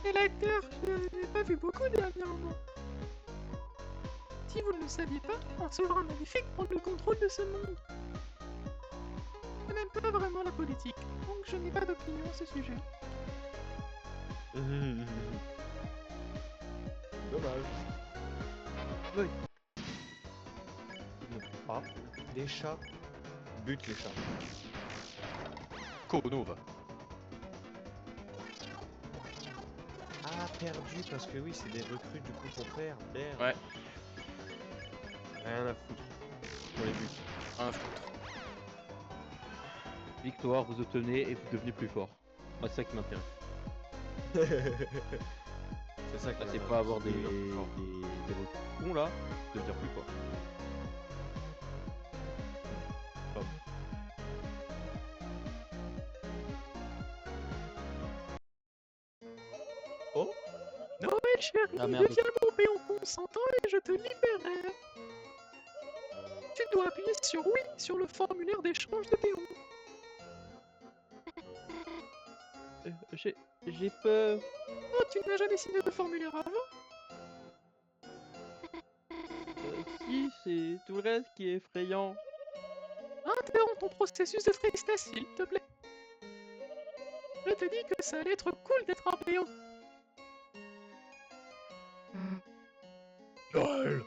Et l'acteur, je n'ai pas vu beaucoup dernièrement. Si vous ne le saviez pas, un souverain maléfique prend le contrôle de ce monde. Je n'aime pas vraiment la politique, donc je n'ai pas d'opinion à ce sujet. Dommage. Oui. Ah, des chats. Bute les chats. Konova. Ah, perdu parce que oui, c'est des recrues du coup qu'on perd. Merde. Ouais. Rien à foutre. Pour les buts. Un foutre. Victoire, vous obtenez et vous devenez plus fort. Moi, c'est ça qui m'intéresse. C'est ça Là, qu'on c'est a pas avoir des devenir plus fort. cons là, devenir plus fort. Oh, Noël chérie, Ah, merde. deviens mon péon consentant et je te libérerai. Tu dois appuyer sur oui sur le formulaire d'échange de péons. J'ai peur. Oh, tu n'as jamais signé de formulaire avant? Si, c'est tout le reste qui est effrayant. Interromps ton processus de tristesse, s'il te plaît. Je te dis que ça allait être cool d'être un péon. LOL.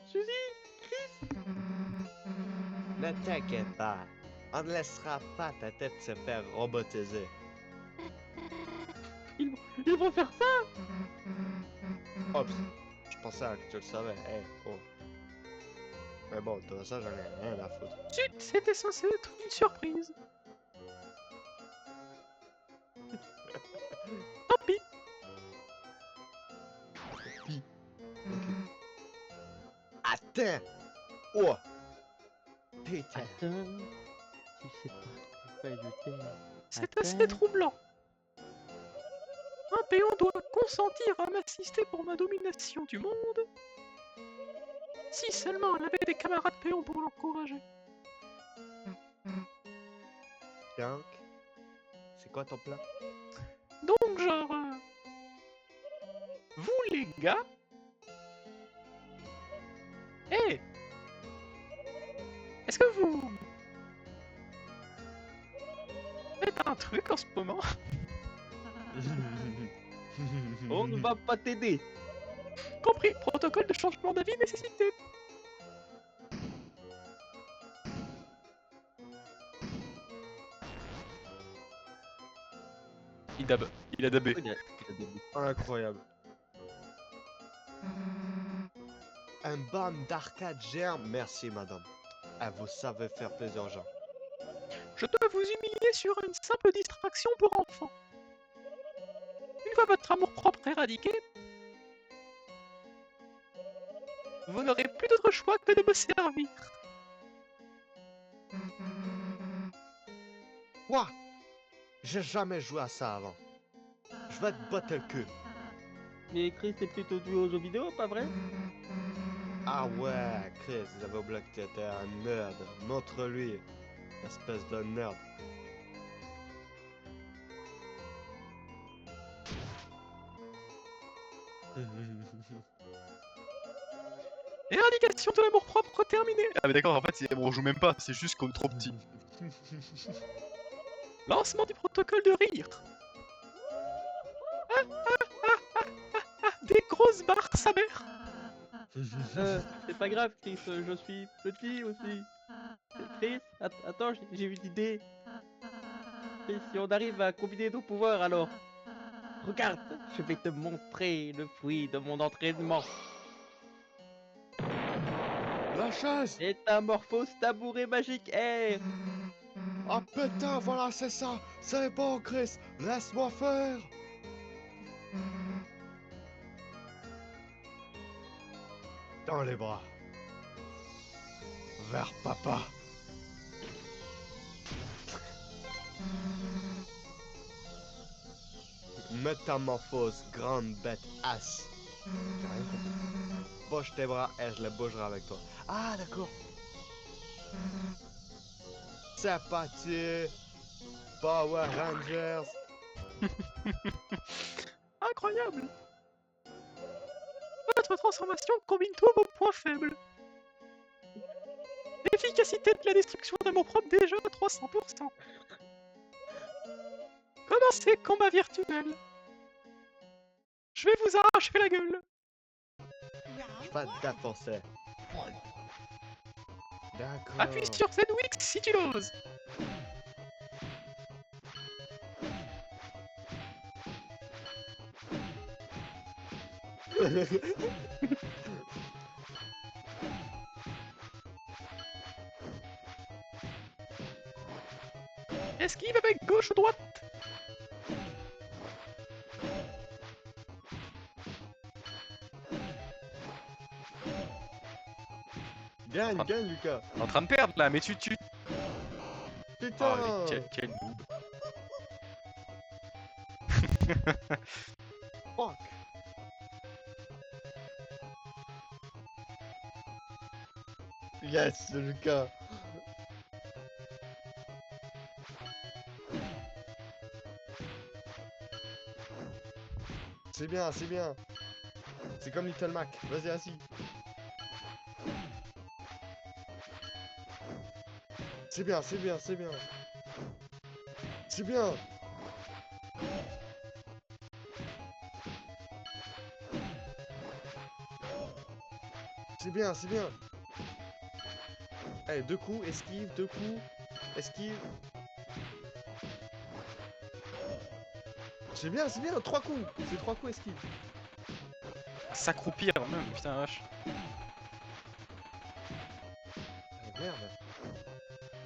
Suzy, Ne t'inquiète pas. On ne laissera pas ta tête se faire robotiser. ils vont faire ça. Oups. Je pensais que tu le savais. Hey, oh. Mais bon, de ça, j'en ai rien à foutre. Zut, c'était censé être une surprise. Tant pis. Attends. Oh. Putain. Attends, tu sais pas pourquoi je t'aime. C'est assez troublant. Un péon doit consentir à m'assister pour ma domination du monde. Si seulement elle avait des camarades péons pour l'encourager. Donc, c'est quoi ton plan? Donc genre... vous les gars... Hé Est-ce que vous... faites un truc en ce moment? On ne va pas t'aider. Compris, protocole de changement d'avis nécessité. Il dab. Il a dabé. Il a des bouts. Incroyable. Un ban d'arcade géant. Merci, madame. Ah, vous savez faire plaisir aux gens. Je dois vous humilier sur une simple distraction pour enfants. Une fois votre amour-propre éradiqué, vous n'aurez plus d'autre choix que de me servir. Quoi? J'ai jamais joué à ça avant. Je vais te botter le cul. Mais Chris est plutôt dû aux jeux vidéo, pas vrai? Ah ouais, Chris, j'avais oublié que t'étais un nerd. Montre-lui, espèce de nerd. Éradication de l'amour-propre terminée. Ah mais d'accord, en fait, on joue même pas, c'est juste qu'on est trop petit. Lancement du protocole de rire. Des grosses barres, sa mère. C'est pas grave, Chris, je suis petit aussi. Chris, attends, j'ai une idée. Chris, si on arrive à combiner nos pouvoirs alors. Regarde, je vais te montrer le fruit de mon entraînement. La chaise! Métamorphose tabouret magique air. Ah putain, voilà, c'est ça! C'est bon, Chris! Laisse-moi faire! Dans les bras. Vers papa. Métamorphose, grande bête as. J'ai rien compris. Bouge tes bras et je les bougerai avec toi. Ah, d'accord. C'est parti. Power Rangers. Incroyable. Votre transformation combine tous vos points faibles. L'efficacité de la destruction d'amour-propre déjà à 300%. Commencez combat virtuel. Je vais vous arracher la gueule. Je vais te défoncer. D'accord. Appuie sur ZWix si tu l'oses. Esquive avec gauche ou droite. Gagne, gagne, Lucas. T'es en train de perdre là, mais tu... Putain. Oh, mais quel noob. Fuck. Yes, Lucas. C'est bien, c'est bien. C'est comme Little Mac. Vas-y, assis. C'est bien, c'est bien, c'est bien. C'est bien. C'est bien, c'est bien. Allez, deux coups, esquive, deux coups, esquive. C'est bien, trois coups. C'est trois coups, esquive. S'accroupir même, putain vache. Ah, merde.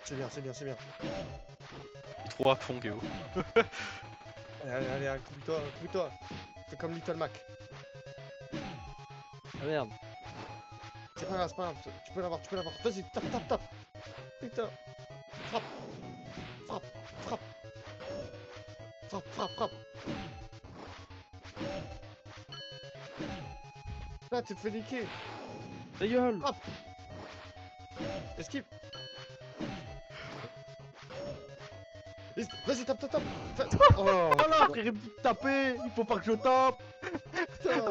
C'est bien, c'est bien, c'est bien. Il est trop à fond, Géo. Allez, allez, allez, accroupis-toi, accroupis-toi. Fais comme Little Mac. Ah merde. C'est pas grave, c'est pas grave. Tu peux l'avoir, tu peux l'avoir. Vas-y, tape, tape, tape. Putain. Frappe. Frappe, frappe. Frappe, frappe, frappe. Là, tu te fais niquer. Ta gueule. Frappe. Esquive. Vas-y, tape, tape, tape. Oh, Oh là, frère, il me dit de taper. Il faut pas que je tape. putain.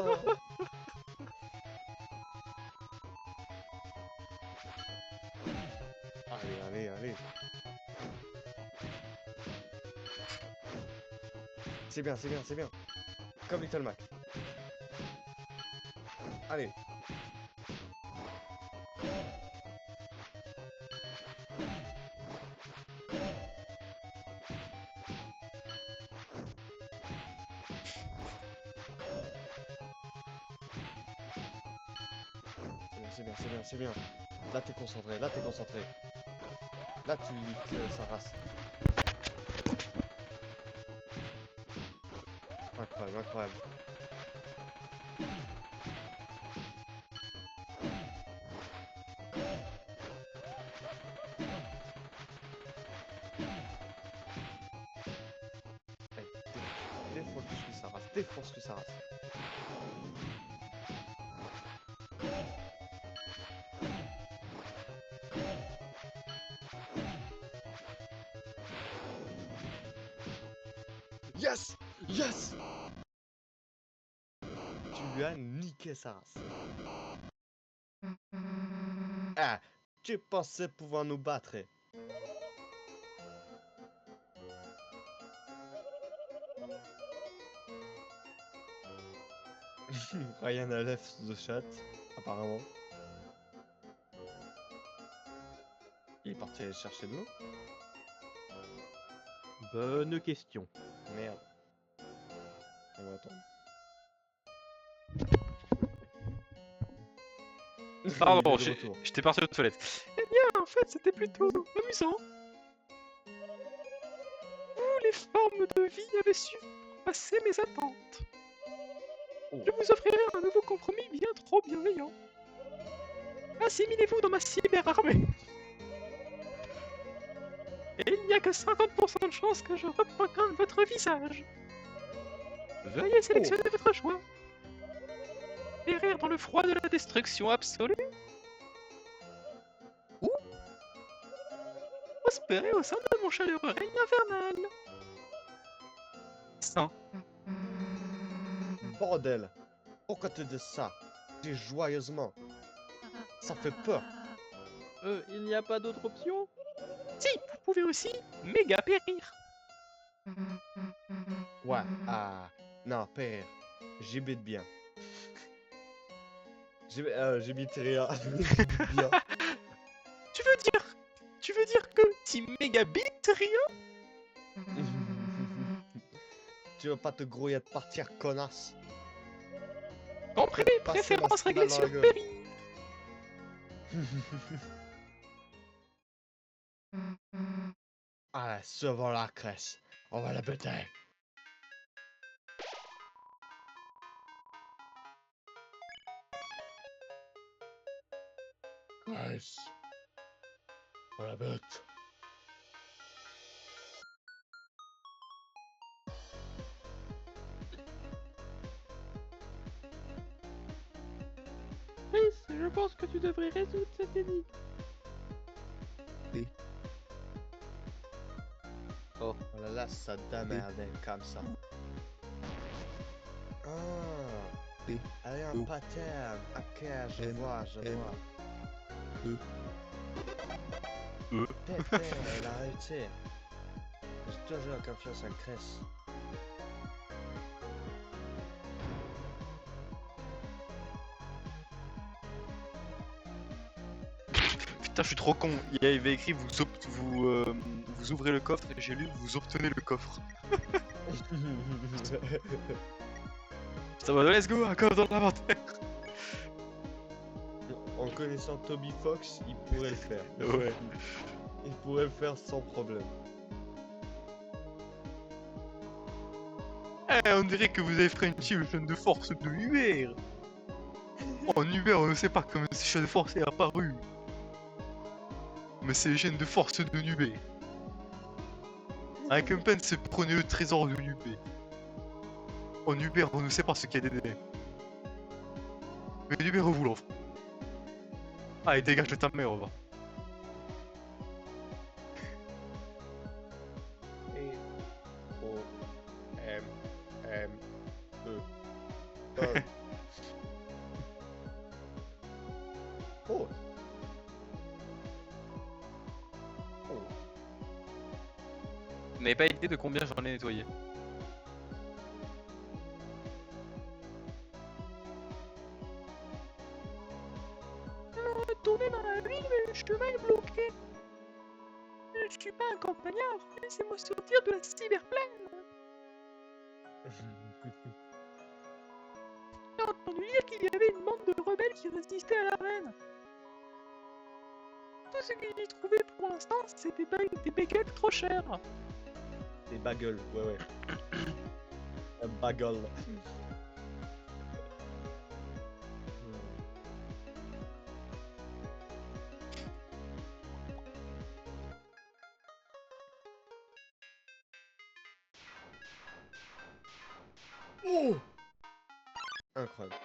Allez, allez, allez. C'est bien, c'est bien, c'est bien. Comme Little Mac. Allez. c'est bien, c'est bien, c'est bien. Là, t'es concentré, là, t'es concentré. Là, tu niques sa race. Incroyable, incroyable. Défonce-lui sa race, défonce-lui sa race. Yes! Yes! Tu lui as niqué sa race. Ah! Tu pensais pouvoir nous battre? Ryan a left the chat, apparemment. Il est parti aller chercher de l'eau? Bonne question. Merde. On va attendre. Pardon, Il est de retour. j'étais parti aux toilettes. Eh bien, en fait, c'était plutôt amusant. Où les formes de vie avaient su passer mes attentes. Oh. Je vous offrirai un nouveau compromis bien trop bienveillant. Assimilez-vous dans ma cyberarmée. Et il n'y a que 50% de chances que je reprogramme votre visage. Veuillez sélectionner votre choix. Périr dans le froid de la destruction absolue. Ou prospérer au sein de mon chaleureux règne infernal. Sans. Bordel! Pourquoi tu dis ça? Dis joyeusement. Ça fait peur. Il n'y a pas d'autre option? Si, vous pouvez aussi méga périr. Ouais, ah. Non, père. J'habite bien. J'habite rien. J'habite bien. Tu veux dire que tu méga bite rien? Tu veux pas te grouiller de partir, connasse? Comprenez, Passer ma préférence réglée spinale dans sur la gueule. Perry. Ah, devant la crèche. On va la péter. Crèche. On la bête. Chris, je pense que tu devrais résoudre cette énigme. Oh là là, ça démerdait comme ça. Ah. Elle est un pattern. Ok, je vois, je vois. Putain, elle a arrêté. J'ai toujours la confiance en Chris. Putain, je suis trop con. Il y avait écrit vous ouvrez le coffre et j'ai lu vous obtenez le coffre. Ça va, let's go, un coffre dans l'inventaire. En connaissant Toby Fox, il pourrait le faire. Ouais. Il pourrait le faire sans problème. Eh, on dirait que vous avez Frenchy le chaîne de force de Uber. En Uber, on ne sait pas comment ce chaîne de force est apparu. Mais c'est les chaînes de force de Nubé. Un Kempen, c'est prenez le trésor de Nubé. En Uber, on ne sait pas ce qu'il y a dedans. Mais Nubé vous l'offre. Allez, dégage de ta mère, va. E-O-M-M-E. Oh. Oh. Vous n'avez pas idée de combien j'en ai nettoyé. Tournez dans la ville, mais le chemin est bloqué. Je suis pas un campagnard, laissez-moi sortir de la cyberplaine. J'ai entendu dire qu'il y avait une bande de rebelles qui résister à la reine. Tout ce qu'il y trouvait pour l'instant, c'est des bagels trop chers. Des bagels, ouais. Un bagel. Oh! Incroyable.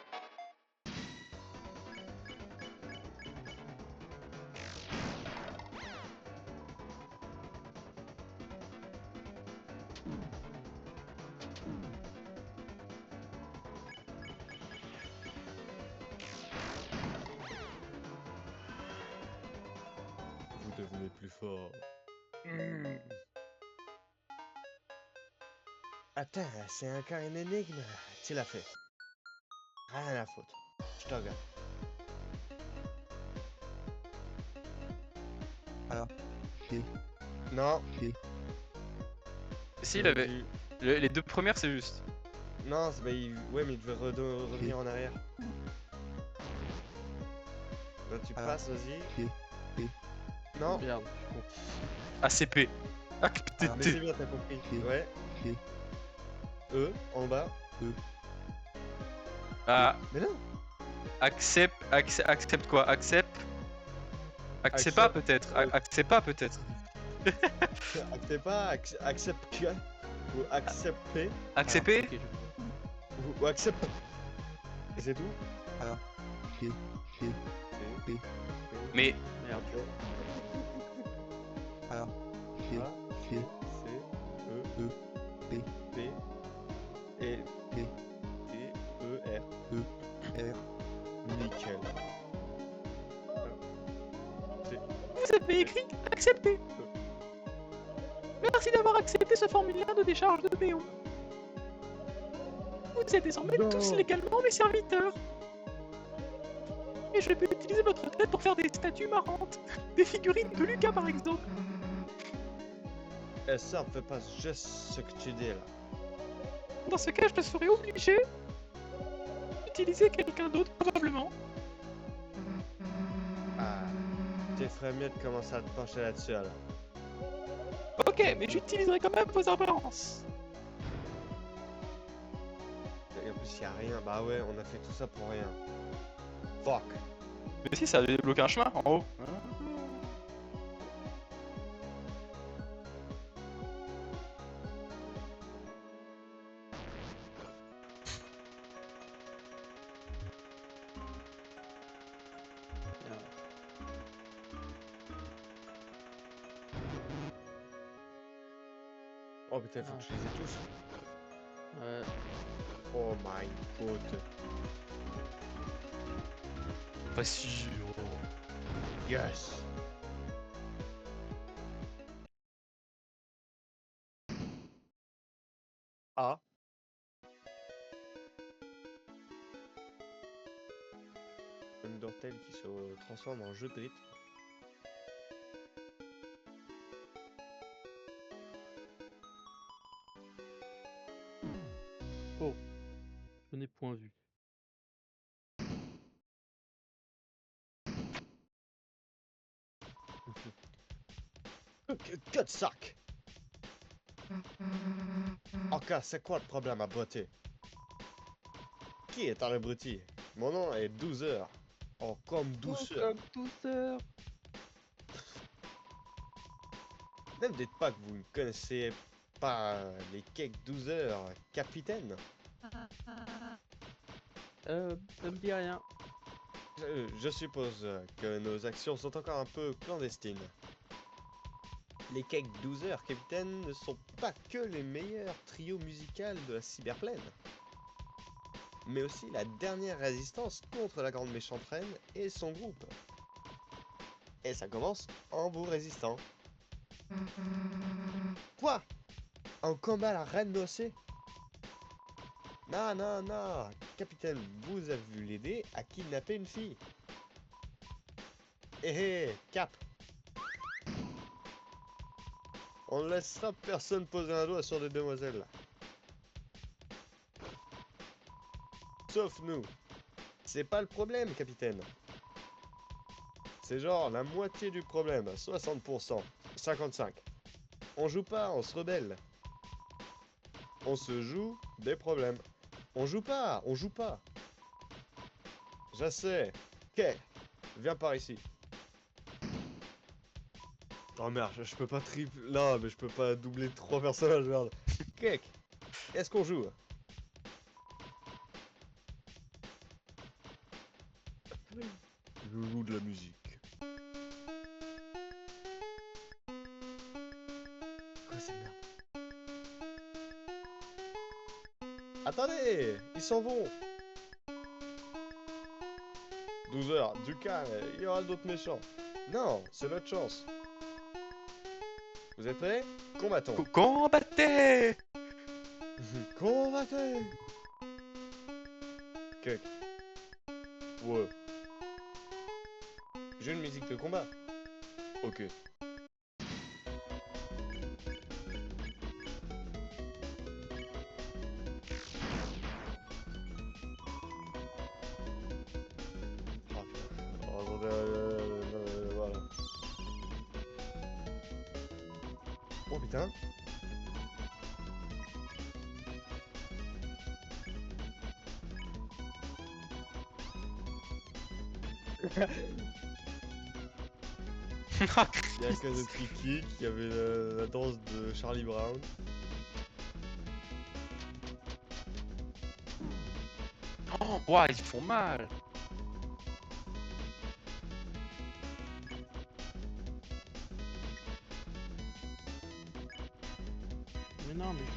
Vous devenez plus fort. Attends, c'est encore une énigme. Tu l'as fait. Rien à foutre. Je te regarde. Alors, j'ai Non. Si, il avait. Les deux premières, c'est juste. Non, bah, ouais, mais il devait revenir en arrière. Là, tu Alors, passes, vas-y. j'ai Non, Merde. ACP. mais ACPT. c'est bien, t'as compris. Ok. Ouais. j'ai En bas. Ah, Mais non. accepte quoi? Accepte Accept, pas peut-être. euh, Accepte pas peut-être. Accepte pas, accepte que. Ou accepter. Accepter? Ou accepte. Et c'est tout. alors, j'ai Mais Merde. alors, j'ai C, E, P, P, et P, T, E, R. R, Nickel. vous avez écrit accepter. Merci d'avoir accepté ce formulaire de décharge de PO. Vous êtes désormais Non. tous légalement mes serviteurs. Et je peux utiliser votre tête pour faire des statues marrantes. Des figurines de Lucas par exemple. Et ça, fais pas juste ce que tu dis là. Dans ce cas, je te serai obligé d'utiliser quelqu'un d'autre probablement. Ah. Tu ferais mieux de commencer à te pencher là-dessus là. Ok, mais j'utiliserai quand même vos apparences. Et en plus, y a rien. Bah ouais, on a fait tout ça pour rien. Fuck. Mais si, ça a débloqué un chemin en haut. Oh putain, faut que je les ai tous. Ouais. Oh my god. Pas sûr. Yes. Ah. Undertale qui se transforme en jeu de rythme. Oh, je n'ai point vu. Que de sac. Ok, c'est quoi le problème à botter? Qui est un abruti? Mon nom est 12 heures. Oh, comme douceur. comme douceur. Ne me dites pas que vous ne connaissez pas les cakes 12 heures, capitaine. Ça me dit rien. Je suppose que nos actions sont encore un peu clandestines. Les cakes 12 heures, capitaine, ne sont pas que les meilleurs trios musicaux de la cyberplaine, mais aussi la dernière résistance contre la grande méchante reine et son groupe. Et ça commence en vous résistant. Quoi? En combat à la reine nocée? Non, non, non, capitaine, vous avez vu l'aider à kidnapper une fille. Hé hé, Cap. On ne laissera personne poser un doigt sur des demoiselles là. Sauf nous. C'est pas le problème, capitaine. C'est genre la moitié du problème, 60%, 55. On joue pas, on se rebelle. On se joue des problèmes. On joue pas, on joue pas. Je sais. Ok, viens par ici. Oh merde, je peux pas triple. Non, mais je peux pas doubler 3 personnages, merde. Kek, est-ce qu'on joue? Je joue de la musique. Quoi cette merde? Attendez, ils s'en vont. 12 heures, du calme, il y aura d'autres méchants. Non, c'est notre chance. Vous êtes prêts? Combattons. Combattez! Combattez! Kek. Ouais. J'ai une musique de combat. Ok. Oh putain. Oh, attendez, voilà. Oh putain. Il y a un Kazuki Kick, il y avait la danse de Charlie Brown. Oh, ouah, ils font mal. Mais non, mais je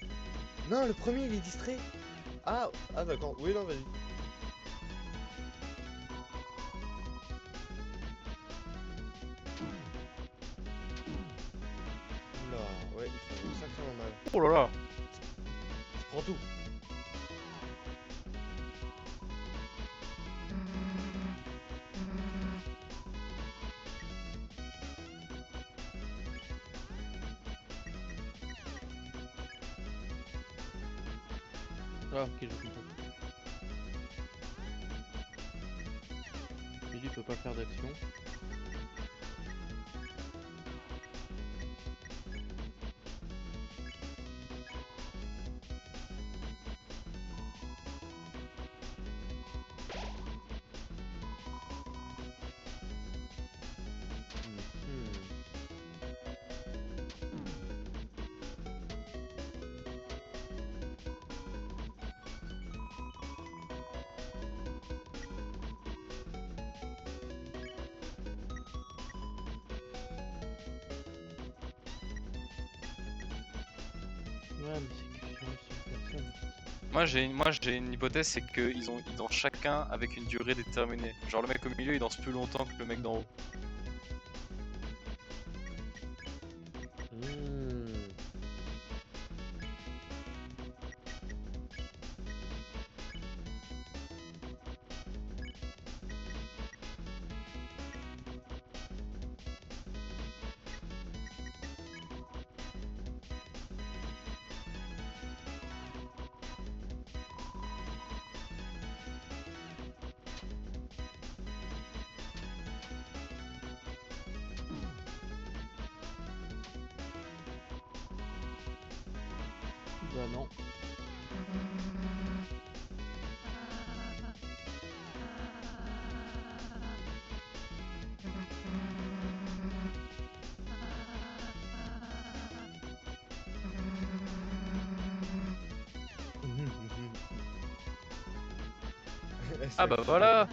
peux. Non, le premier il est distrait. Ah, ah d'accord. Oui, non, vas-y. Oula, ouais, ils font sacrément mal. Oh là là. Je prends tout. Ah, ok, j'ai compris. Mais lui, il peut pas faire d'action. Ouais, mais c'est que sur une seule personne. Moi j'ai une hypothèse, c'est qu'ils ils dansent chacun avec une durée déterminée. Genre le mec au milieu il danse plus longtemps que le mec d'en haut. Bah non. Ah bah voilà.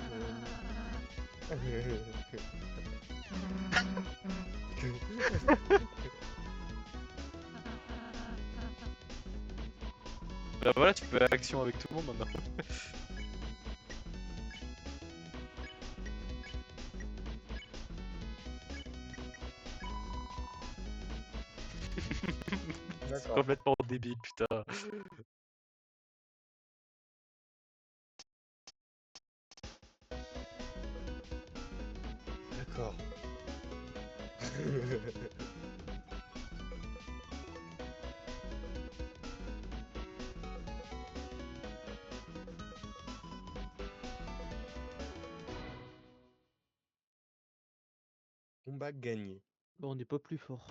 Bah voilà, tu peux faire action avec tout le monde maintenant. C'est D'accord. complètement débile, putain. D'accord. Combat gagné. Bon, on n'est pas plus fort.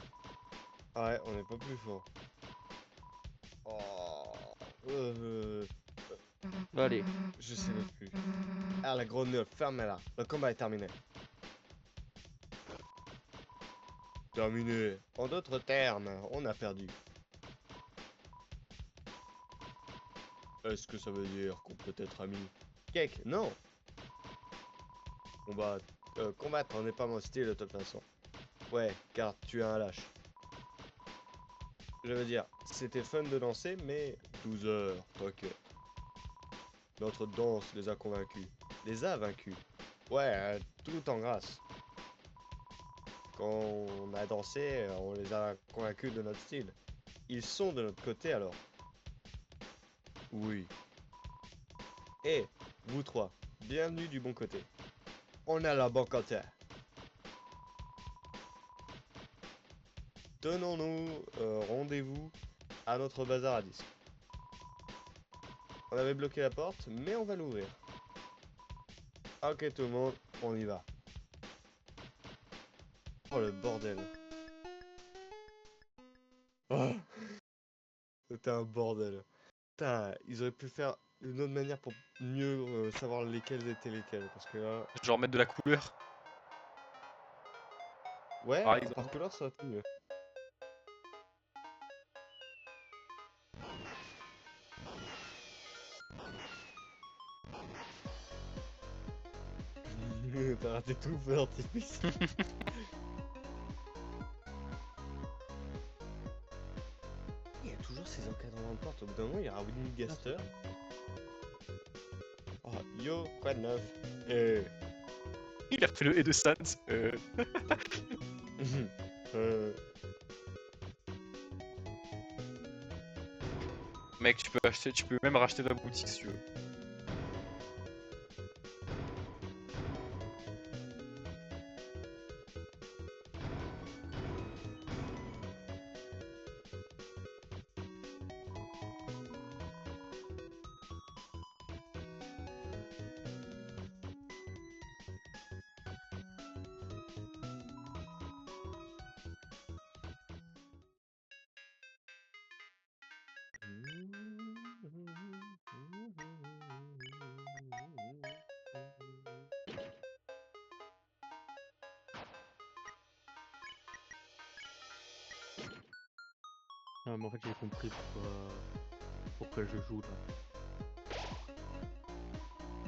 Ouais, on n'est pas plus fort. Oh, Allez. je sais même plus. Ah, la grenouille, fermez-la. Le combat est terminé. Terminé. En d'autres termes, on a perdu. Est-ce que ça veut dire qu'on peut être amis? Cake, non. Combattre n'est pas mon style de toute façon. Ouais, car tu es un lâche. Je veux dire, c'était fun de danser, mais 12 heures, t'inquiète. Notre danse les a convaincus. Les a vaincus. Ouais, tout en grâce. Quand on a dansé, on les a convaincus de notre style. Ils sont de notre côté alors. Oui. Et vous trois, bienvenue du bon côté. On a la bon côté. Donnons-nous rendez-vous à notre bazar à disques. On avait bloqué la porte, mais on va l'ouvrir. Ok tout le monde, on y va. Oh le bordel. Oh, c'était un bordel. Putain, ils auraient pu faire une autre manière pour mieux savoir lesquels étaient lesquels. Parce que là... Genre mettre de la couleur. Ouais, Par exemple. par couleur ça aurait été mieux. T'as raté tout le feu d'artifice. Il y a toujours ces encadrements de porte. Au bout d'un moment, il y aura Winnie Gaster. Oh, yo, quoi de neuf? Il a refait le et de Sans. euh, Mec, tu peux même racheter la boutique si tu veux. Ah, mais en fait, j'ai compris pourquoi je joue là.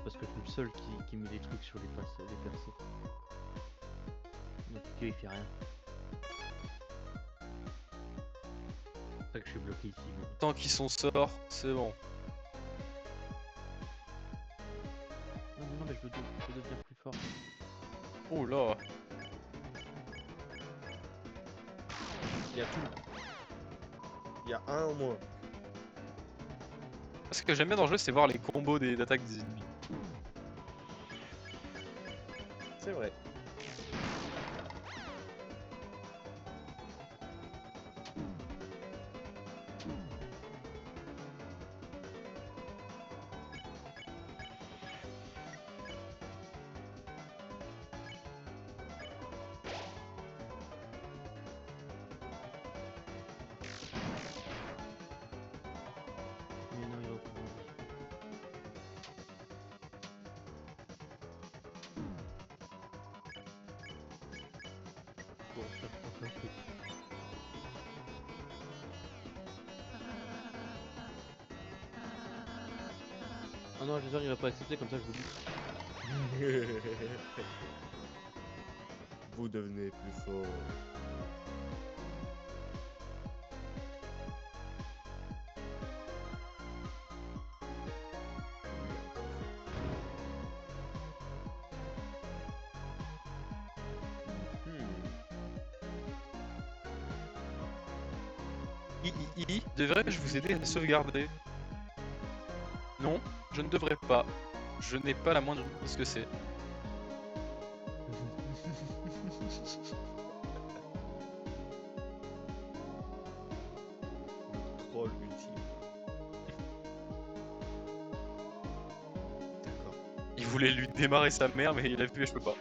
Parce que je suis le seul qui met les trucs sur les persos. Donc il fait rien. C'est pour ça que je suis bloqué ici. Moi. Tant qu'ils sont sorts, c'est bon. Non, mais je veux devenir plus fort. Oh là. Il y a tout. Il y a un en moins. Ce que j'aime bien dans le jeu, c'est voir les combos d'attaques des ennemis. C'est vrai. Mais non, il va pas. Bon, ça prend un peu. Ah non, j'espère qu'il va pas accepter, comme ça je le bute. Vous devenez plus fort. Devrais-je vous aider à sauvegarder? Non, je ne devrais pas. Je n'ai pas la moindre idée de ce que c'est. Troll ultime. D'accord. Il voulait lui démarrer sa mère, mais il a vu et je peux pas.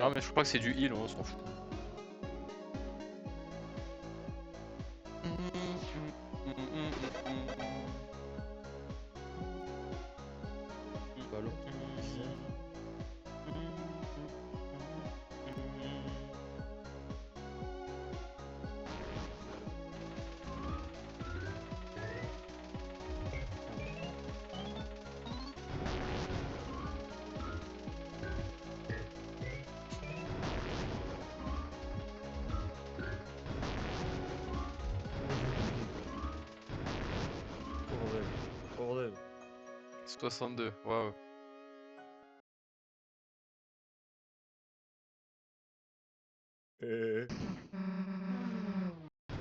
Ah, mais je crois que c'est du heal, on s'en fout. Ballon. Bordel. Bordel. 62, waouh.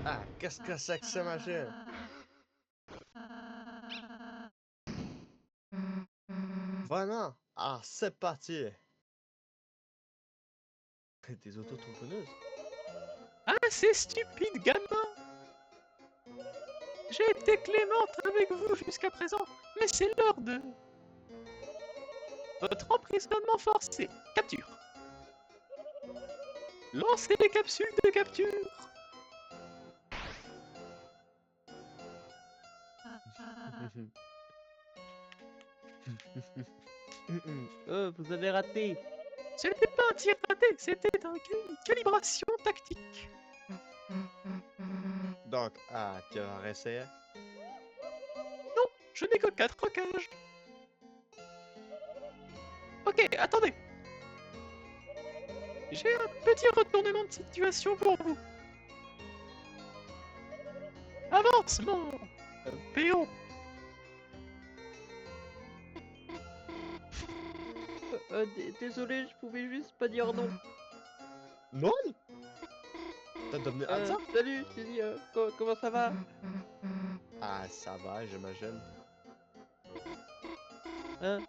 Ah, qu'est-ce que c'est que ce machin? Vraiment? Ah, c'est parti! Des auto-tamponneuses? Ah, c'est stupide, gamin! J'ai été clémente avec vous jusqu'à présent, mais c'est l'heure de... votre emprisonnement forcé. Capture. Lancez les capsules de capture. Vous avez raté. Ce n'était pas un tir raté, c'était une calibration tactique. Donc, ah, tu vas réessayer? Non, je n'ai que 4 rocages. Ok, attendez. J'ai un petit retournement de situation pour vous. Avance, mon péon. Désolé, je pouvais juste pas dire non. Non? T'as devenu ça? Salut, Suzy, comment ça va? Ah, ça va, j'imagine.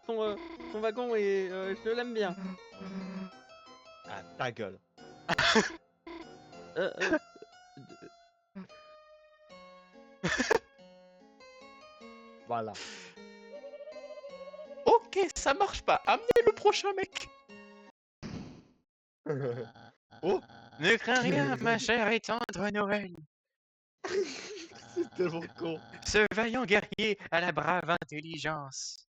Ton wagon, je l'aime bien. Ah, ta gueule. Voilà. Ok, ça marche pas. Amenez le prochain mec. Oh! Ne crains rien, ma chère et tendre Noël. C'est tellement con. Ce vaillant guerrier à la brave intelligence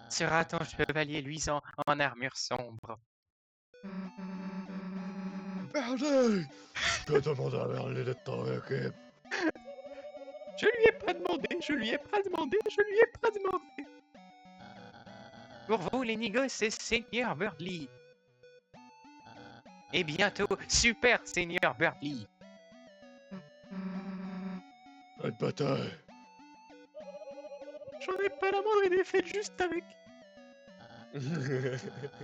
sera ton chevalier luisant en armure sombre. Merlin! Que demande à Merlin d'être ton équipe? Je lui ai pas demandé, je lui ai pas demandé, je lui ai pas demandé. Pour vous, les nigos, c'est Seigneur Birdly. Et bientôt, Super Seigneur Birdly. Une bataille. J'en ai pas la moindre idée, faites juste avec.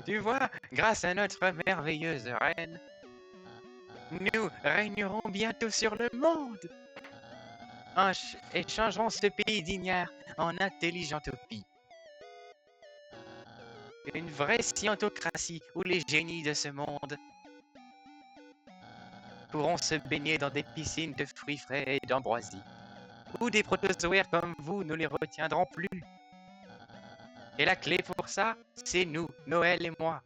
Tu vois, grâce à notre merveilleuse reine, nous régnerons bientôt sur le monde. Et changerons ce pays d'ignare en intelligentopie. Une vraie scientocratie où les génies de ce monde pourront se baigner dans des piscines de fruits frais et d'ambroisie. Où des protozoaires comme vous ne les retiendront plus. Et la clé pour ça, c'est nous, Noël et moi.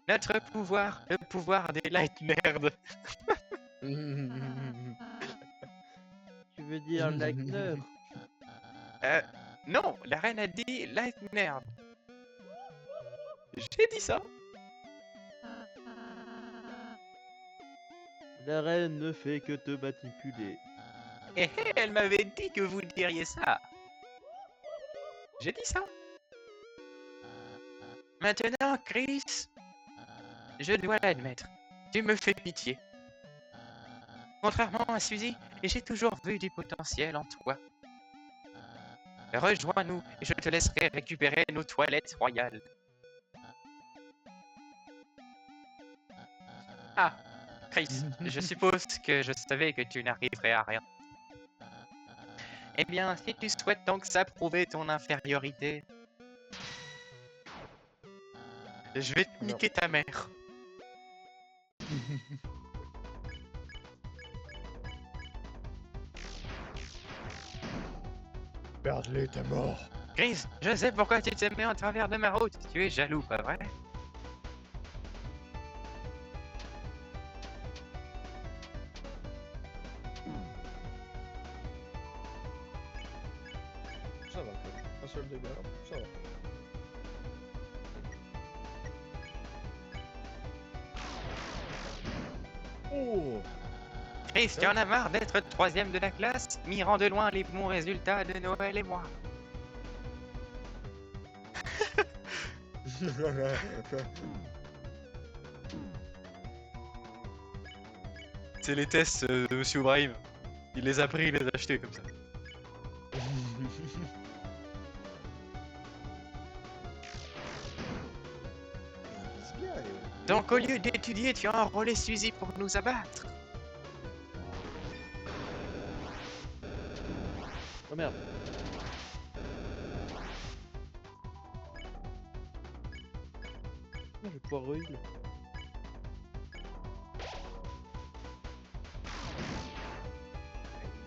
Notre pouvoir, le pouvoir des light nerds. Tu veux dire Lightner? Non, la reine a dit light nerd. J'ai dit ça. La reine ne fait que te manipuler. Et elle m'avait dit que vous diriez ça. J'ai dit ça. Maintenant, Chris, je dois l'admettre, tu me fais pitié. Contrairement à Suzy, j'ai toujours vu du potentiel en toi. Rejoins-nous et je te laisserai récupérer nos toilettes royales. Ah, Chris, je suppose que je savais que tu n'arriverais à rien. Eh bien, si tu souhaites donc ça prouver ton infériorité, je vais te niquer ta mère. Birdly, t'es mort. Chris, je sais pourquoi tu te mets en travers de ma route. Tu es jaloux, pas vrai? seul dégât. Ça va. Oh! Chris, tu en as marre d'être troisième de la classe, mirant de loin les bons résultats de Noël et moi. C'est les tests de Monsieur O'Brien. Il les a pris, il les a achetés comme ça. C'est bien. Donc au lieu d'étudier, tu as enrôlé Suzy pour nous abattre. Oh merde. Je vais pouvoir re-heal.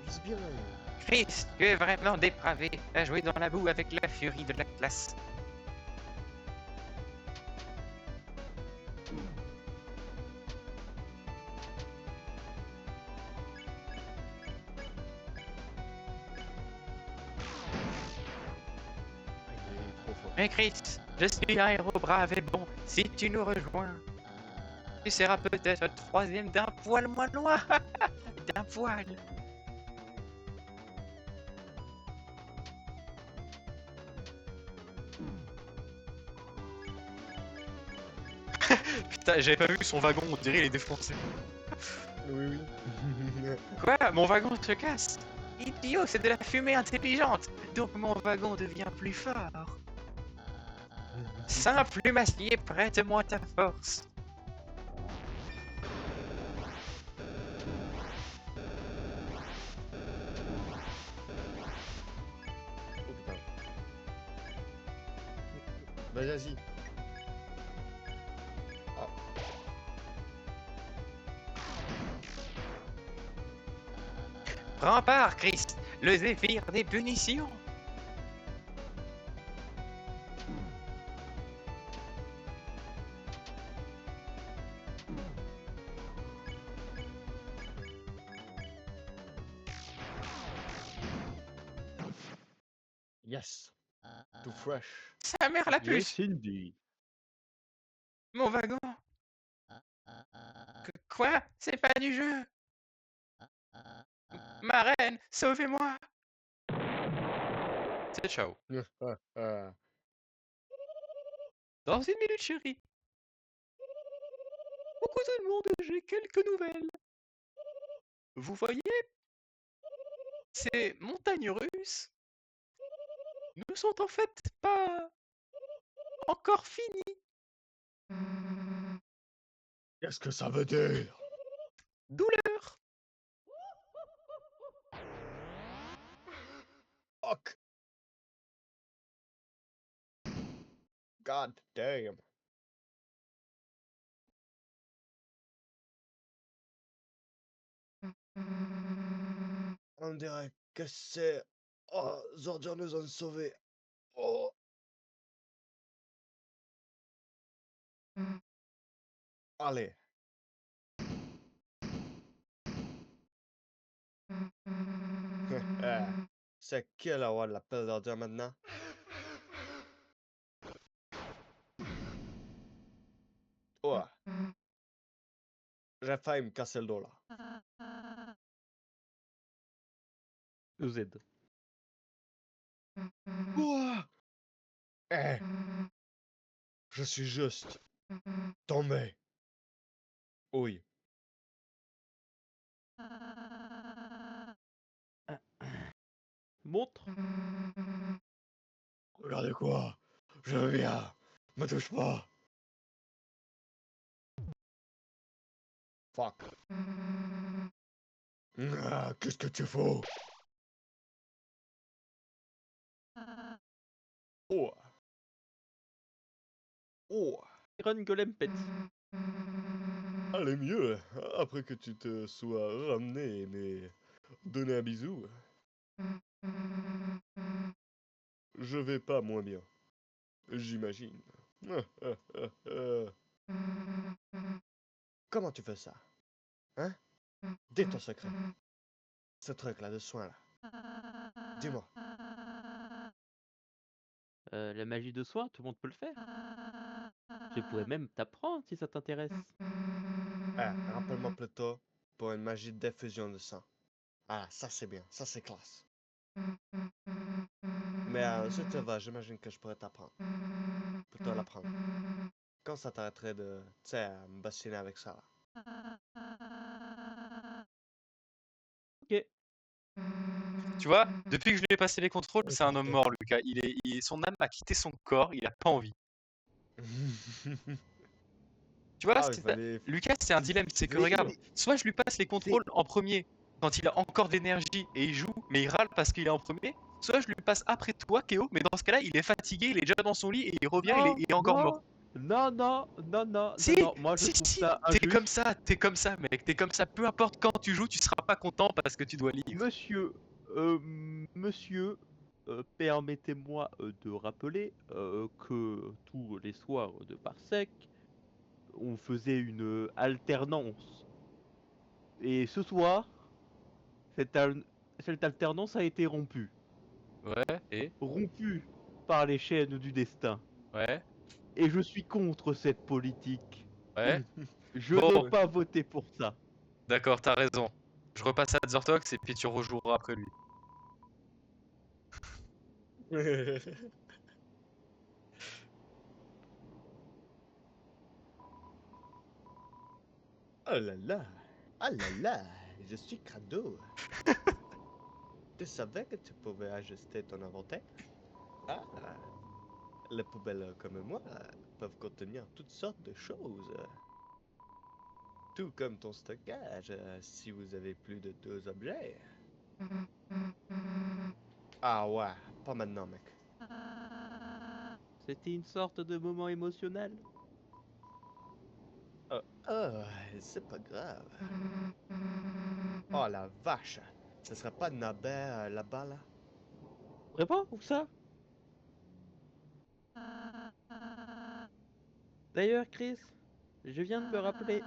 C'est bien. Chris, tu es vraiment dépravé à jouer dans la boue avec la furie de la classe. Il est trop fort. Mais Chris, je suis un héros brave et bon. Si tu nous rejoins, tu seras peut-être troisième d'un poil moins loin. D'un poil. Putain, j'avais pas vu son wagon, on dirait il est défoncé. Oui, oui. Quoi? Mon wagon se casse? Idiot, c'est de la fumée intelligente. Donc mon wagon devient plus fort. Simple humassier, prête-moi ta force. Oh putain. Vas-y. Ah. Prends part, Chris, le zéphyr des punitions. Yes. Too fresh. Sa mère la puce. Yes, indeed. Mon wagon. Quoi? C'est pas du jeu. Ma reine, sauvez-moi. C'est ciao. Dans une minute, chérie. Coucou tout le monde, j'ai quelques nouvelles. Vous voyez, ces montagnes russes ne sont en fait pas encore finies. Qu'est-ce que ça veut dire? Douleur. Fuck. God damn. On dirait que c'est... Oh, Zordian nous ont sauvés. Oh. Allez. C'est qui le roi de la pelle d'Ordian maintenant? Oh. J'ai failli me casser le dos là. Z. Ouah. Eh, je suis juste tombé. Oui. Montre. Regardez quoi? Je viens. Me touche pas. Fuck. Ah, qu'est-ce que tu fous? Oh. Oh. Iron Golem Pet. Allez mieux, après que tu te sois ramené, mais donné un bisou. Je vais pas moins bien, j'imagine. Comment tu fais ça? Hein? Dis ton secret. Ce truc-là de soin là. Dis-moi. La magie de soin, tout le monde peut le faire. Je pourrais même t'apprendre si ça t'intéresse. Rappelle-moi plutôt pour une magie de diffusion de sang. Ah, ça c'est bien, ça c'est classe. Mais si tu vas, j'imagine que je pourrais t'apprendre. Plutôt l'apprendre. Quand ça t'arrêterait de, tu sais, à me bassiner avec ça, là? Ok. Tu vois, depuis que je lui ai passé les contrôles, c'est un homme mort, Lucas. Son âme a quitté son corps, il a pas envie. Tu vois, Ah, il fallait... Lucas, c'est un dilemme. C'est que Mais regarde, soit je lui passe les contrôles en premier quand il a encore d'énergie et il joue, mais il râle parce qu'il est en premier. Soit je lui passe après toi, Kéo, mais dans ce cas-là, il est fatigué, il est déjà dans son lit et il revient, Non, il est encore mort. non, non, non, non, non, Si, non, moi je trouve ça injuste. t'es comme ça, mec, t'es comme ça. Peu importe quand tu joues, tu seras pas content parce que tu dois lire. Monsieur, permettez-moi de rappeler que tous les soirs de Parsec, on faisait une alternance. Et ce soir, cette alternance a été rompue. Ouais, et Rompue par les chaînes du destin. ouais, Et je suis contre cette politique. ouais. Je Bon. ne veux pas voter pour ça. D'accord, t'as raison. Je repasse à Zortox et puis tu rejoueras après lui. Oh là là! Ah là là! Je suis crado! Tu savais que tu pouvais ajuster ton inventaire? Ah! Les poubelles comme moi peuvent contenir toutes sortes de choses. Tout comme ton stockage, si vous avez plus de 2 objets. Ah ouais, pas maintenant, mec. C'était une sorte de moment émotionnel. Oh, c'est pas grave. Oh la vache! Ce serait pas Naber là-bas, là? Vraiment? Où ça? D'ailleurs, Chris, je viens de me rappeler.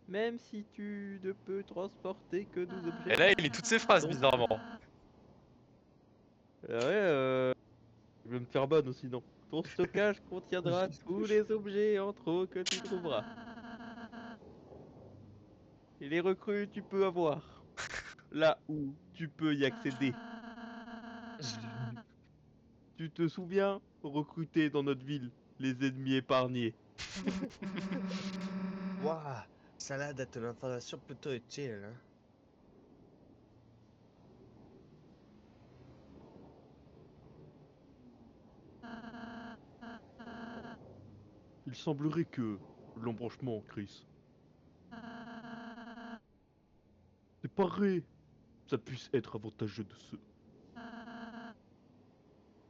Même si tu ne peux transporter que 12 objets. Et là, il lit toutes ses phrases, bizarrement. Je vais me faire bonne aussi, non. Ton stockage contiendra tous les objets en trop que tu trouveras. Et les recrues, tu peux avoir. Là où tu peux y accéder. Tu te souviens? Recruter dans notre ville les ennemis épargnés. Waouh! Ça a l'air d'être une information plutôt utile, hein? Il semblerait que l'embranchement, Chris, séparé, ça puisse être avantageux de se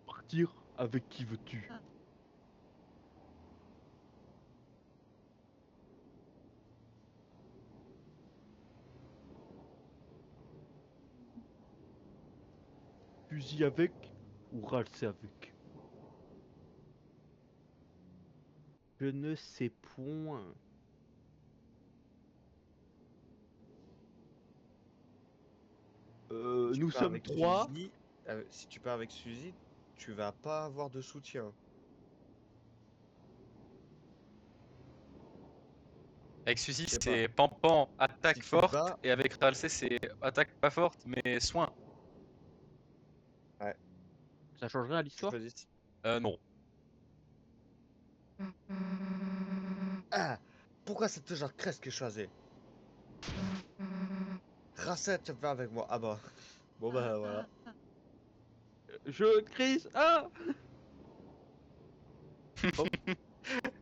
partir avec qui veux-tu. Fusil avec ou ralser avec. Je ne sais point. Si tu Nous pars sommes avec 3. Suzy, si tu pars avec Suzy, tu vas pas avoir de soutien. Avec Suzy, Je sais c'est Pampan, attaque Si tu forte, vas- et avec Ralsei, c'est attaque pas forte, mais soin. Ça changerait à Tu l'histoire? choisis. Non. Ah! Pourquoi c'est toujours Crest qui choisit? Racette, tu vas avec moi. Ah bah. Bon bah voilà. Je crise. Ah!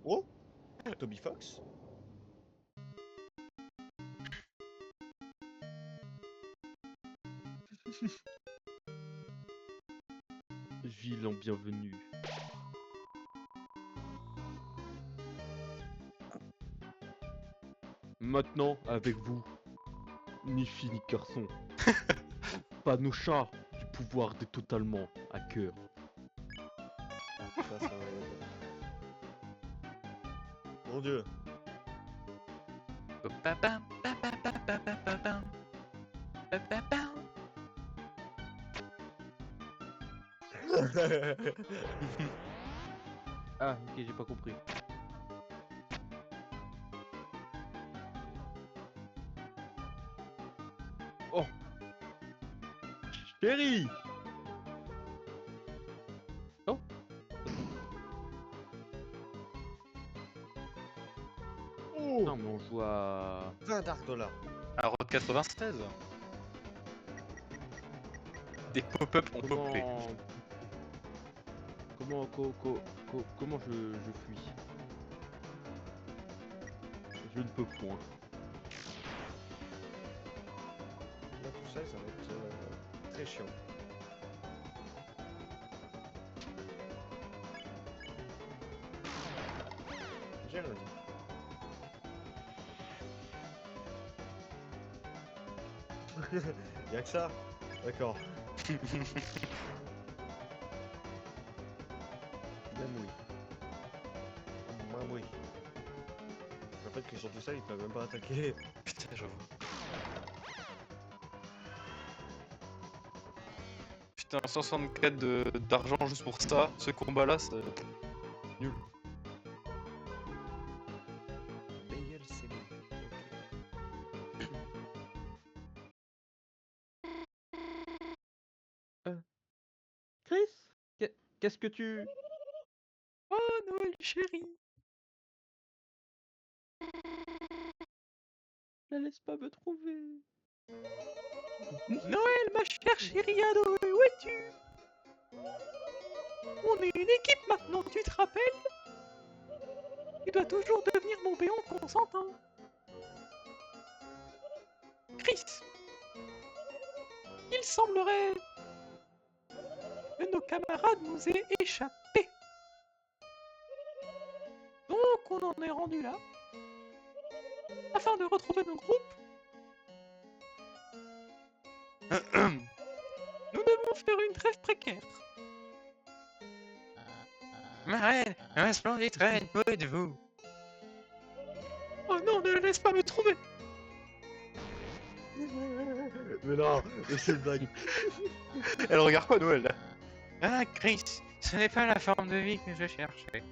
Oh! Toby Fox? Vilain bienvenu. Maintenant, avec vous, ni fille ni garçon. Pas nos chats du pouvoir des totalement à cœur. Ça va être- Mon dieu. Ba-ba-bam, ba-ba-ba-ba-ba-ba-bam. Ba-ba-bam. Ah, ok, j'ai pas compris. Oh, chérie. Oh, Oh, non, mais on joue à... 20 Dark Dollars. À Road 96. Des pop-up ont popé. Comment je fuis? Je ne peux point. Là, tout ça, ça va être très chiant. J'ai rien dit. Y'a que ça? D'accord. Même oui. Moi, oui. En fait, que sur tout ça, ils peuvent même pas attaquer. Putain, j'avoue. Putain, 64 d'argent juste pour ça, ce combat-là, c'est nul. Bagel, c'est bon. Chris, qu'est-ce que tu... Oh, Noël chérie. La laisse pas me trouver. Noël, ma chère chérie ado, où es-tu? On est une équipe maintenant, tu te rappelles? Tu dois toujours devenir mon béon consentant. Chris, il semblerait que nos camarades nous aient échappé. Donc on en est rendu là. Afin de retrouver nos groupes, nous devons faire une trêve précaire. Ma reine, un splendide reine, où êtes-vous? Oh non, ne laisse pas me trouver. Mais non, mais c'est une blague. Elle regarde quoi, Noël là? Ah, Chris, ce n'est pas la forme de vie que je cherchais.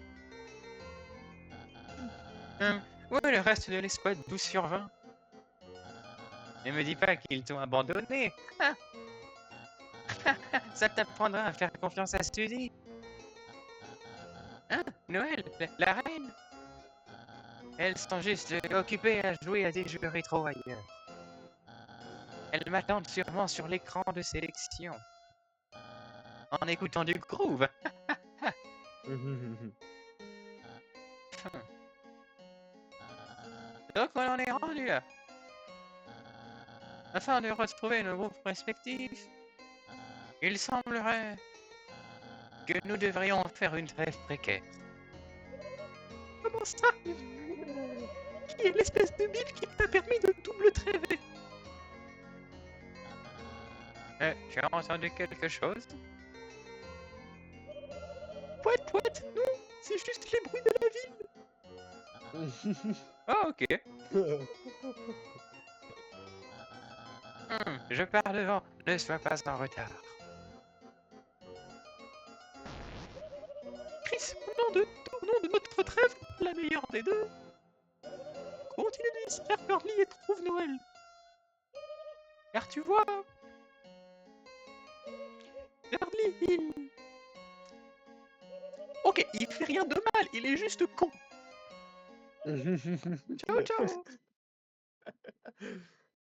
Où est le reste de l'escouade 12 sur 20? Ne me dis pas qu'ils t'ont abandonné. Ah. Ça t'apprendra à faire confiance à Suzy. Hein, Noël, la reine? Elles sont juste occupées à jouer à des jeux rétro ailleurs. Elles m'attendent sûrement sur l'écran de sélection. En écoutant du groove. Donc on en est rendu là. Afin de retrouver nos groupes respectifs, il semblerait que nous devrions faire une trêve précaire. Comment ça? Qui est l'espèce de bille qui t'a permis de double trêver? Tu as entendu quelque chose? Pouet, pouet, non, c'est juste les bruits de la ville. Oh, ok. Je pars devant, ne sois pas en retard. Chris, au nom de notre trêve, la meilleure des deux, continue de distraire Curly et trouve Noël. Car tu vois, Curly, il... Ok, il fait rien de mal, il est juste con. Ciao, ciao.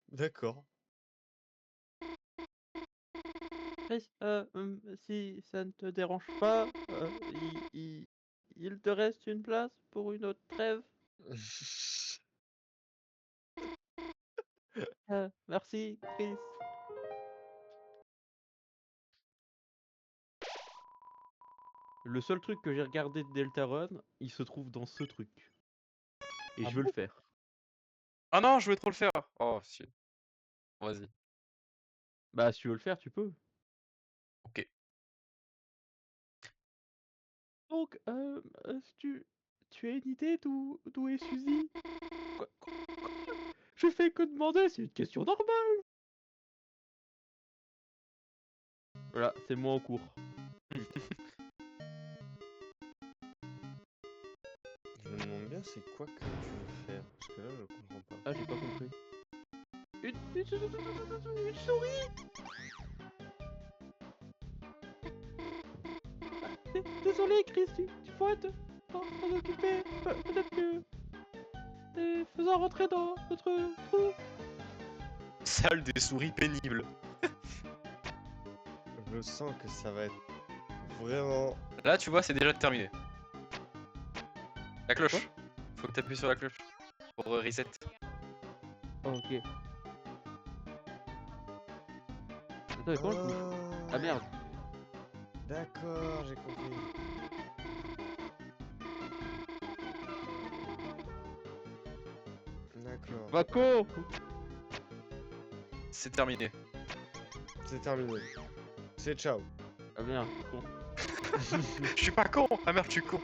D'accord. Chris, si ça ne te dérange pas, il te reste une place pour une autre trêve. Merci, Chris. Le seul truc que j'ai regardé de Deltarune, il se trouve dans ce truc. Et Ah je veux bon? le faire. Ah non, je vais trop le faire. Oh, si. Vas-y. Bah, si tu veux le faire, tu peux. Ok. Donc, tu as une idée d'où est Suzy? Quoi? Je fais que demander, c'est une question normale. Voilà, c'est moi en cours. Je me demande bien c'est quoi que tu veux faire, parce que là je comprends pas. Ah, j'ai pas compris. Une souris. Désolé, Chris, tu pourrais t'en occuper. Peut-être que... faisant rentrer dans notre trou. Salle des souris pénibles. Je sens que ça va être vraiment... Là, tu vois, c'est déjà terminé. La cloche. Faut que t'appuies sur la cloche pour reset. Oh, ok. Attends, mais comment je bouge? Ah merde. D'accord, j'ai compris. D'accord, Vaco. C'est terminé. c'est terminé. C'est ciao. Ah merde, con. Je suis pas con. Ah merde, je suis con.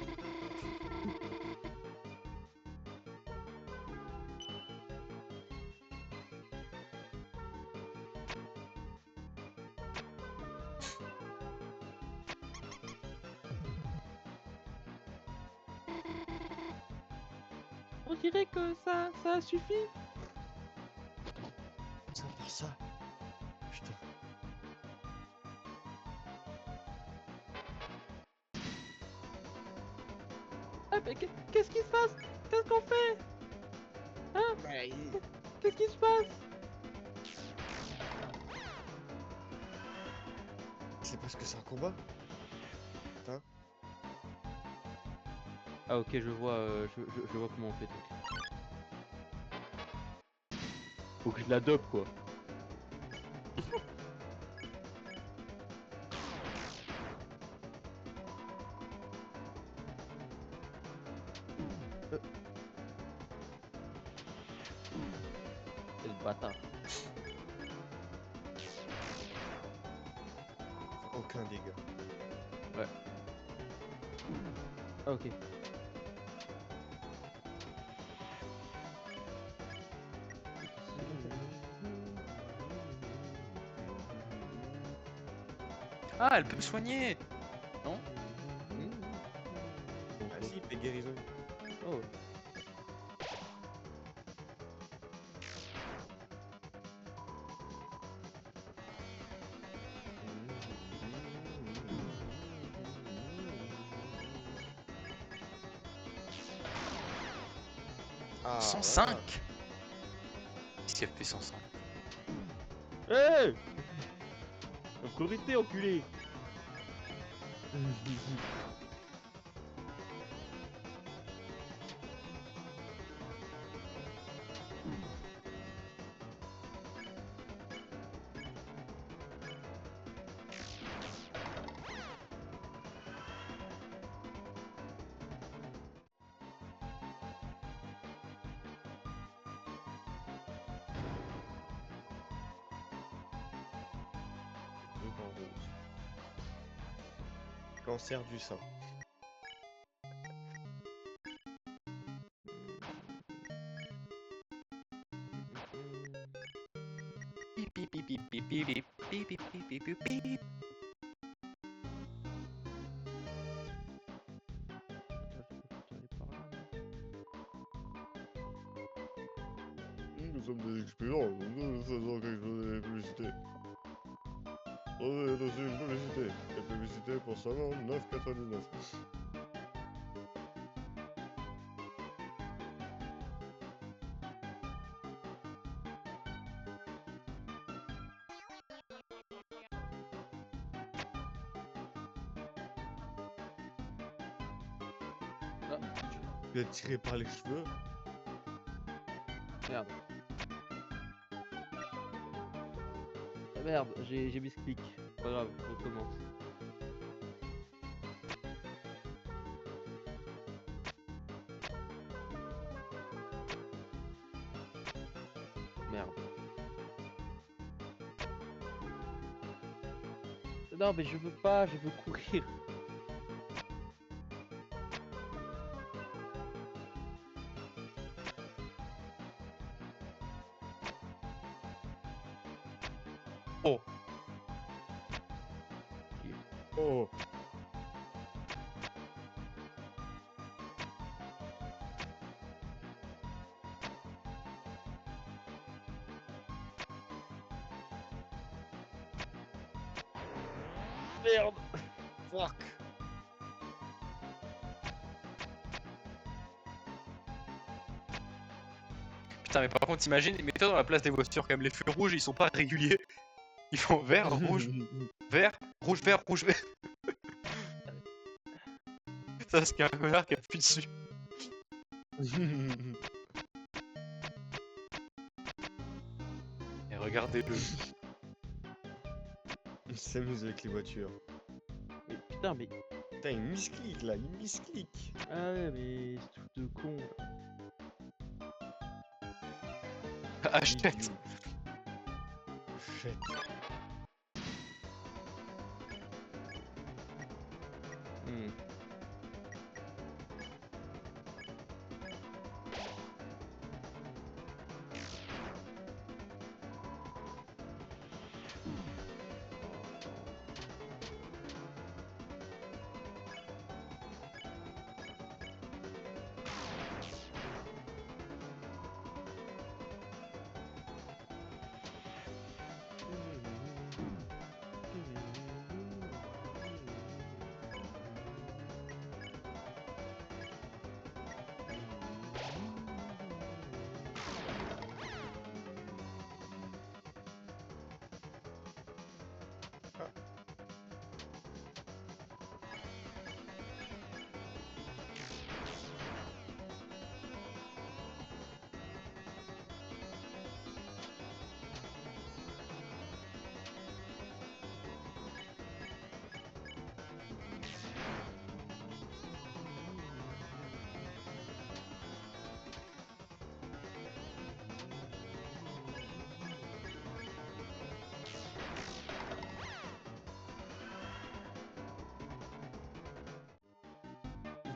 On dirait que ça a suffi. Ça pour ça. Putain. Ah, mais qu'est-ce qui se passe? Qu'est-ce qu'on fait? Hein? Qu'est-ce qui se passe? C'est parce que c'est un combat. Ah ok, je vois, je vois comment on fait donc. Faut que je l'adopte quoi. Quel bâtard. Aucun dégât. Ouais. Ah ok. Ah, elle peut me soigner. Non? Ah si, t'es guérison. Oh. Ah, 105. voilà. Si elle fait 105. Hey! En priorité, enculé! Truc en rose. Cancer du sein. Pip, pip, pip, pip, pip, pip, pip, pip, pip, pip, pip, pip. Nous sommes des expérients, nous faisons quelque chose de publicité. On est dans une publicité. La publicité pour seulement 9,99. Ah, Il est tiré par les cheveux. merde. Ah, merde, j'ai mis ce clic. Pas grave, on recommence. Merde. Non mais je veux pas, je veux courir. Oh. Oh, Merde. Fuck. Putain, mais par contre, t'imagines, mets-toi dans la place des voitures, quand même, les feux rouges, ils sont pas réguliers. Ils font vert, rouge, vert, rouge, vert, rouge, vert. Ça, parce qu'il y a un connard qui appuie dessus. Et regardez-le. Il s'amuse avec les voitures. Mais putain, mais. Putain, il misclique là, il misclique. Ah ouais, mais ce truc de con. Achète. Idiot. Achète. Hmm.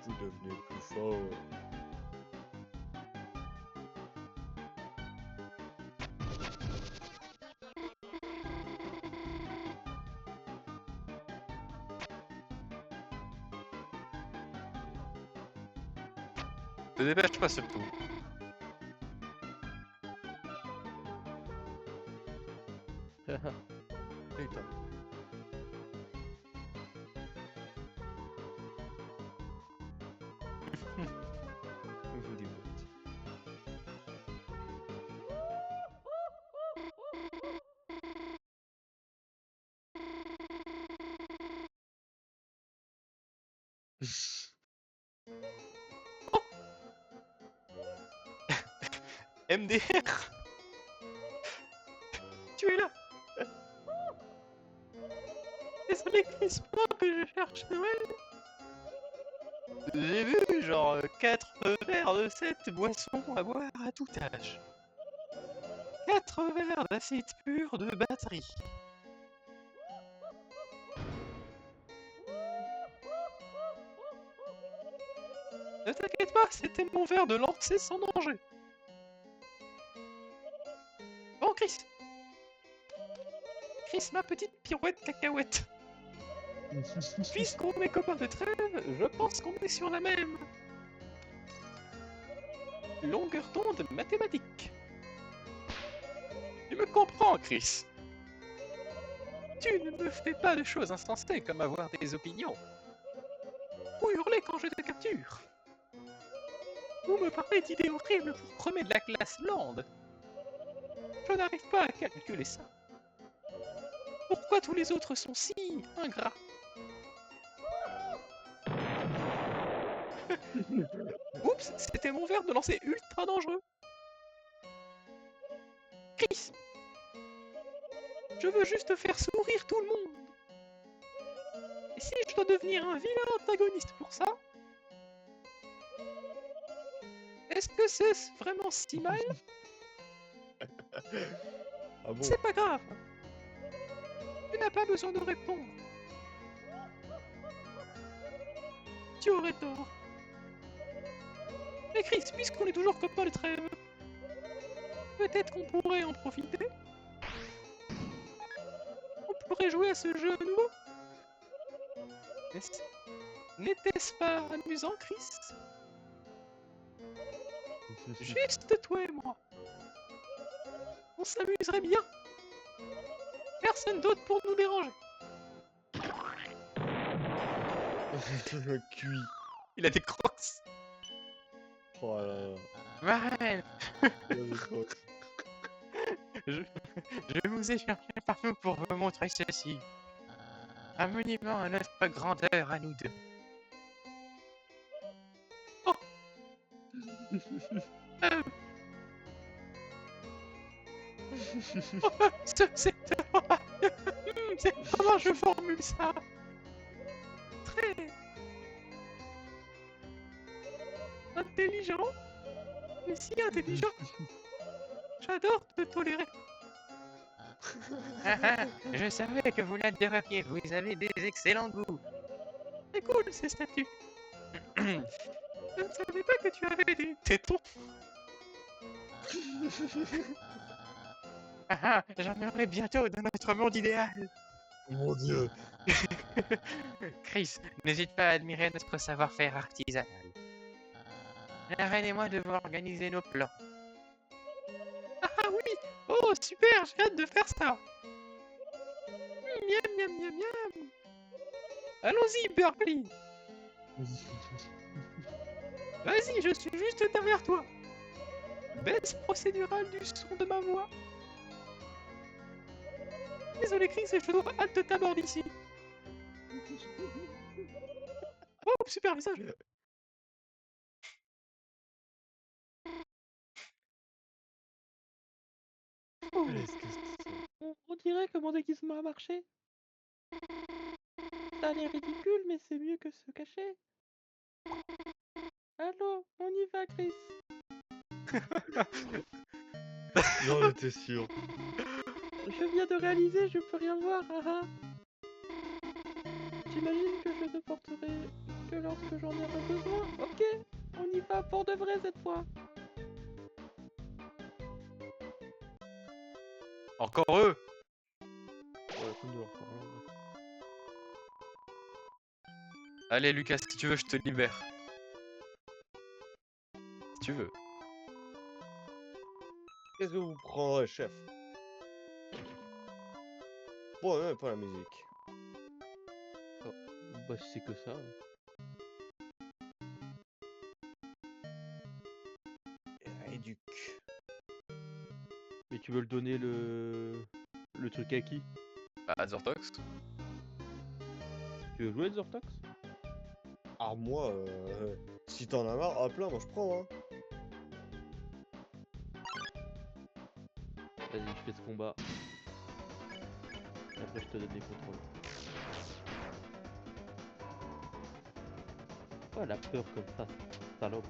Vous devenez plus fort. Te dépêche pas surtout. Putain. Je vous dégoûte. MDR. Tu es là. Désolé Chris, moi que je cherche Noël. J'ai vu genre 4 verres de cette boisson à boire à tout âge. 4 verres d'acide pur de batterie. Ne t'inquiète pas, c'était mon verre de lancer sans danger. Bon Chris. Chris, ma petite pirouette cacahuète. Puisqu'on est copains de trêve, je pense qu'on est sur la même longueur d'onde mathématique. Tu me comprends, Chris. Tu ne me fais pas de choses insensées comme avoir des opinions, ou hurler quand je te capture, ou me parler d'idées horribles pour premier de la classe Land. Je n'arrive pas à calculer ça. Pourquoi tous les autres sont si ingrats? Oups, c'était mon verre de lancer ultra dangereux. Chris, je veux juste faire sourire tout le monde. Et si je dois devenir un vilain antagoniste pour ça, est-ce que c'est vraiment si mal? Ah bon? C'est pas grave. Tu n'as pas besoin de répondre. Tu aurais tort. Mais Chris, puisqu'on est toujours copains de trêve, peut-être qu'on pourrait en profiter. On pourrait jouer à ce jeu à nouveau. N'était-ce pas amusant, Chris? Juste toi et moi. On s'amuserait bien. Personne d'autre pour nous déranger. Cuit. Il a des crocs. Oh là là. Marraine, Il a des crocs. je vous ai cherché partout pour vous montrer ceci. Un monument à notre grandeur à nous deux. Euh. C'est comment je formule ça? Très intelligent, mais si intelligent. J'adore te tolérer. Je savais que vous l'adoreriez, vous avez des excellents goûts. C'est cool ces statues. Je ne savais pas que tu avais des tétons. J'en aurai bientôt dans notre monde idéal. Mon dieu. Chris, n'hésite pas à admirer notre savoir-faire artisanal. La reine et moi devons organiser nos plans. Ah oui. Oh super, j'ai hâte de faire ça. Miam miam miam miam. Allons-y, Berkeley. Vas-y, je suis juste derrière toi. Baisse procédurale du son de ma voix. Désolé Chris, je dois hâte ta mort d'ici. Oh, super visage. Qu'est-ce que c'est? On dirait que mon déguisement a marché. Ça a l'air ridicule, mais c'est mieux que se cacher. Allô, on y va, Chris. J'en étais sûr. Je viens de réaliser, je peux rien voir. J'imagine que je ne porterai que lorsque j'en aurai besoin. Ok, on y va pour de vrai cette fois. Encore eux. Ouais, comme dehors, quoi, hein. Allez Lucas, si tu veux, je te libère. Si tu veux. Qu'est-ce que vous prendrez, chef? Bon, même pas la musique. Bah, si c'est que ça. Éduque. Mais tu veux le donner le truc à qui? Bah, Zortox. Tu veux jouer Zortox? Ah, moi, si t'en as marre, hop là, moi je prends, hein. Vas-y, je fais ce combat. Et après, je te donne les contrôles. Oh, elle a peur comme ça, salope.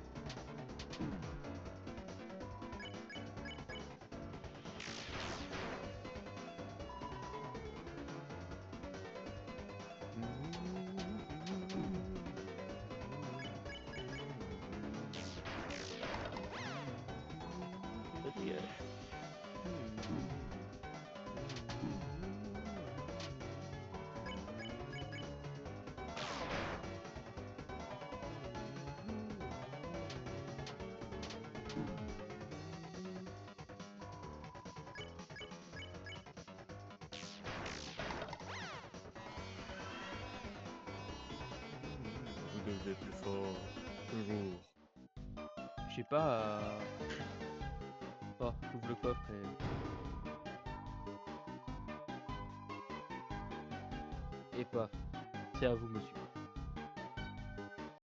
Vous devenez plus fort. Toujours. J'ai pas à... Oh, j'ouvre le coffre et... Et pas. C'est à vous, monsieur.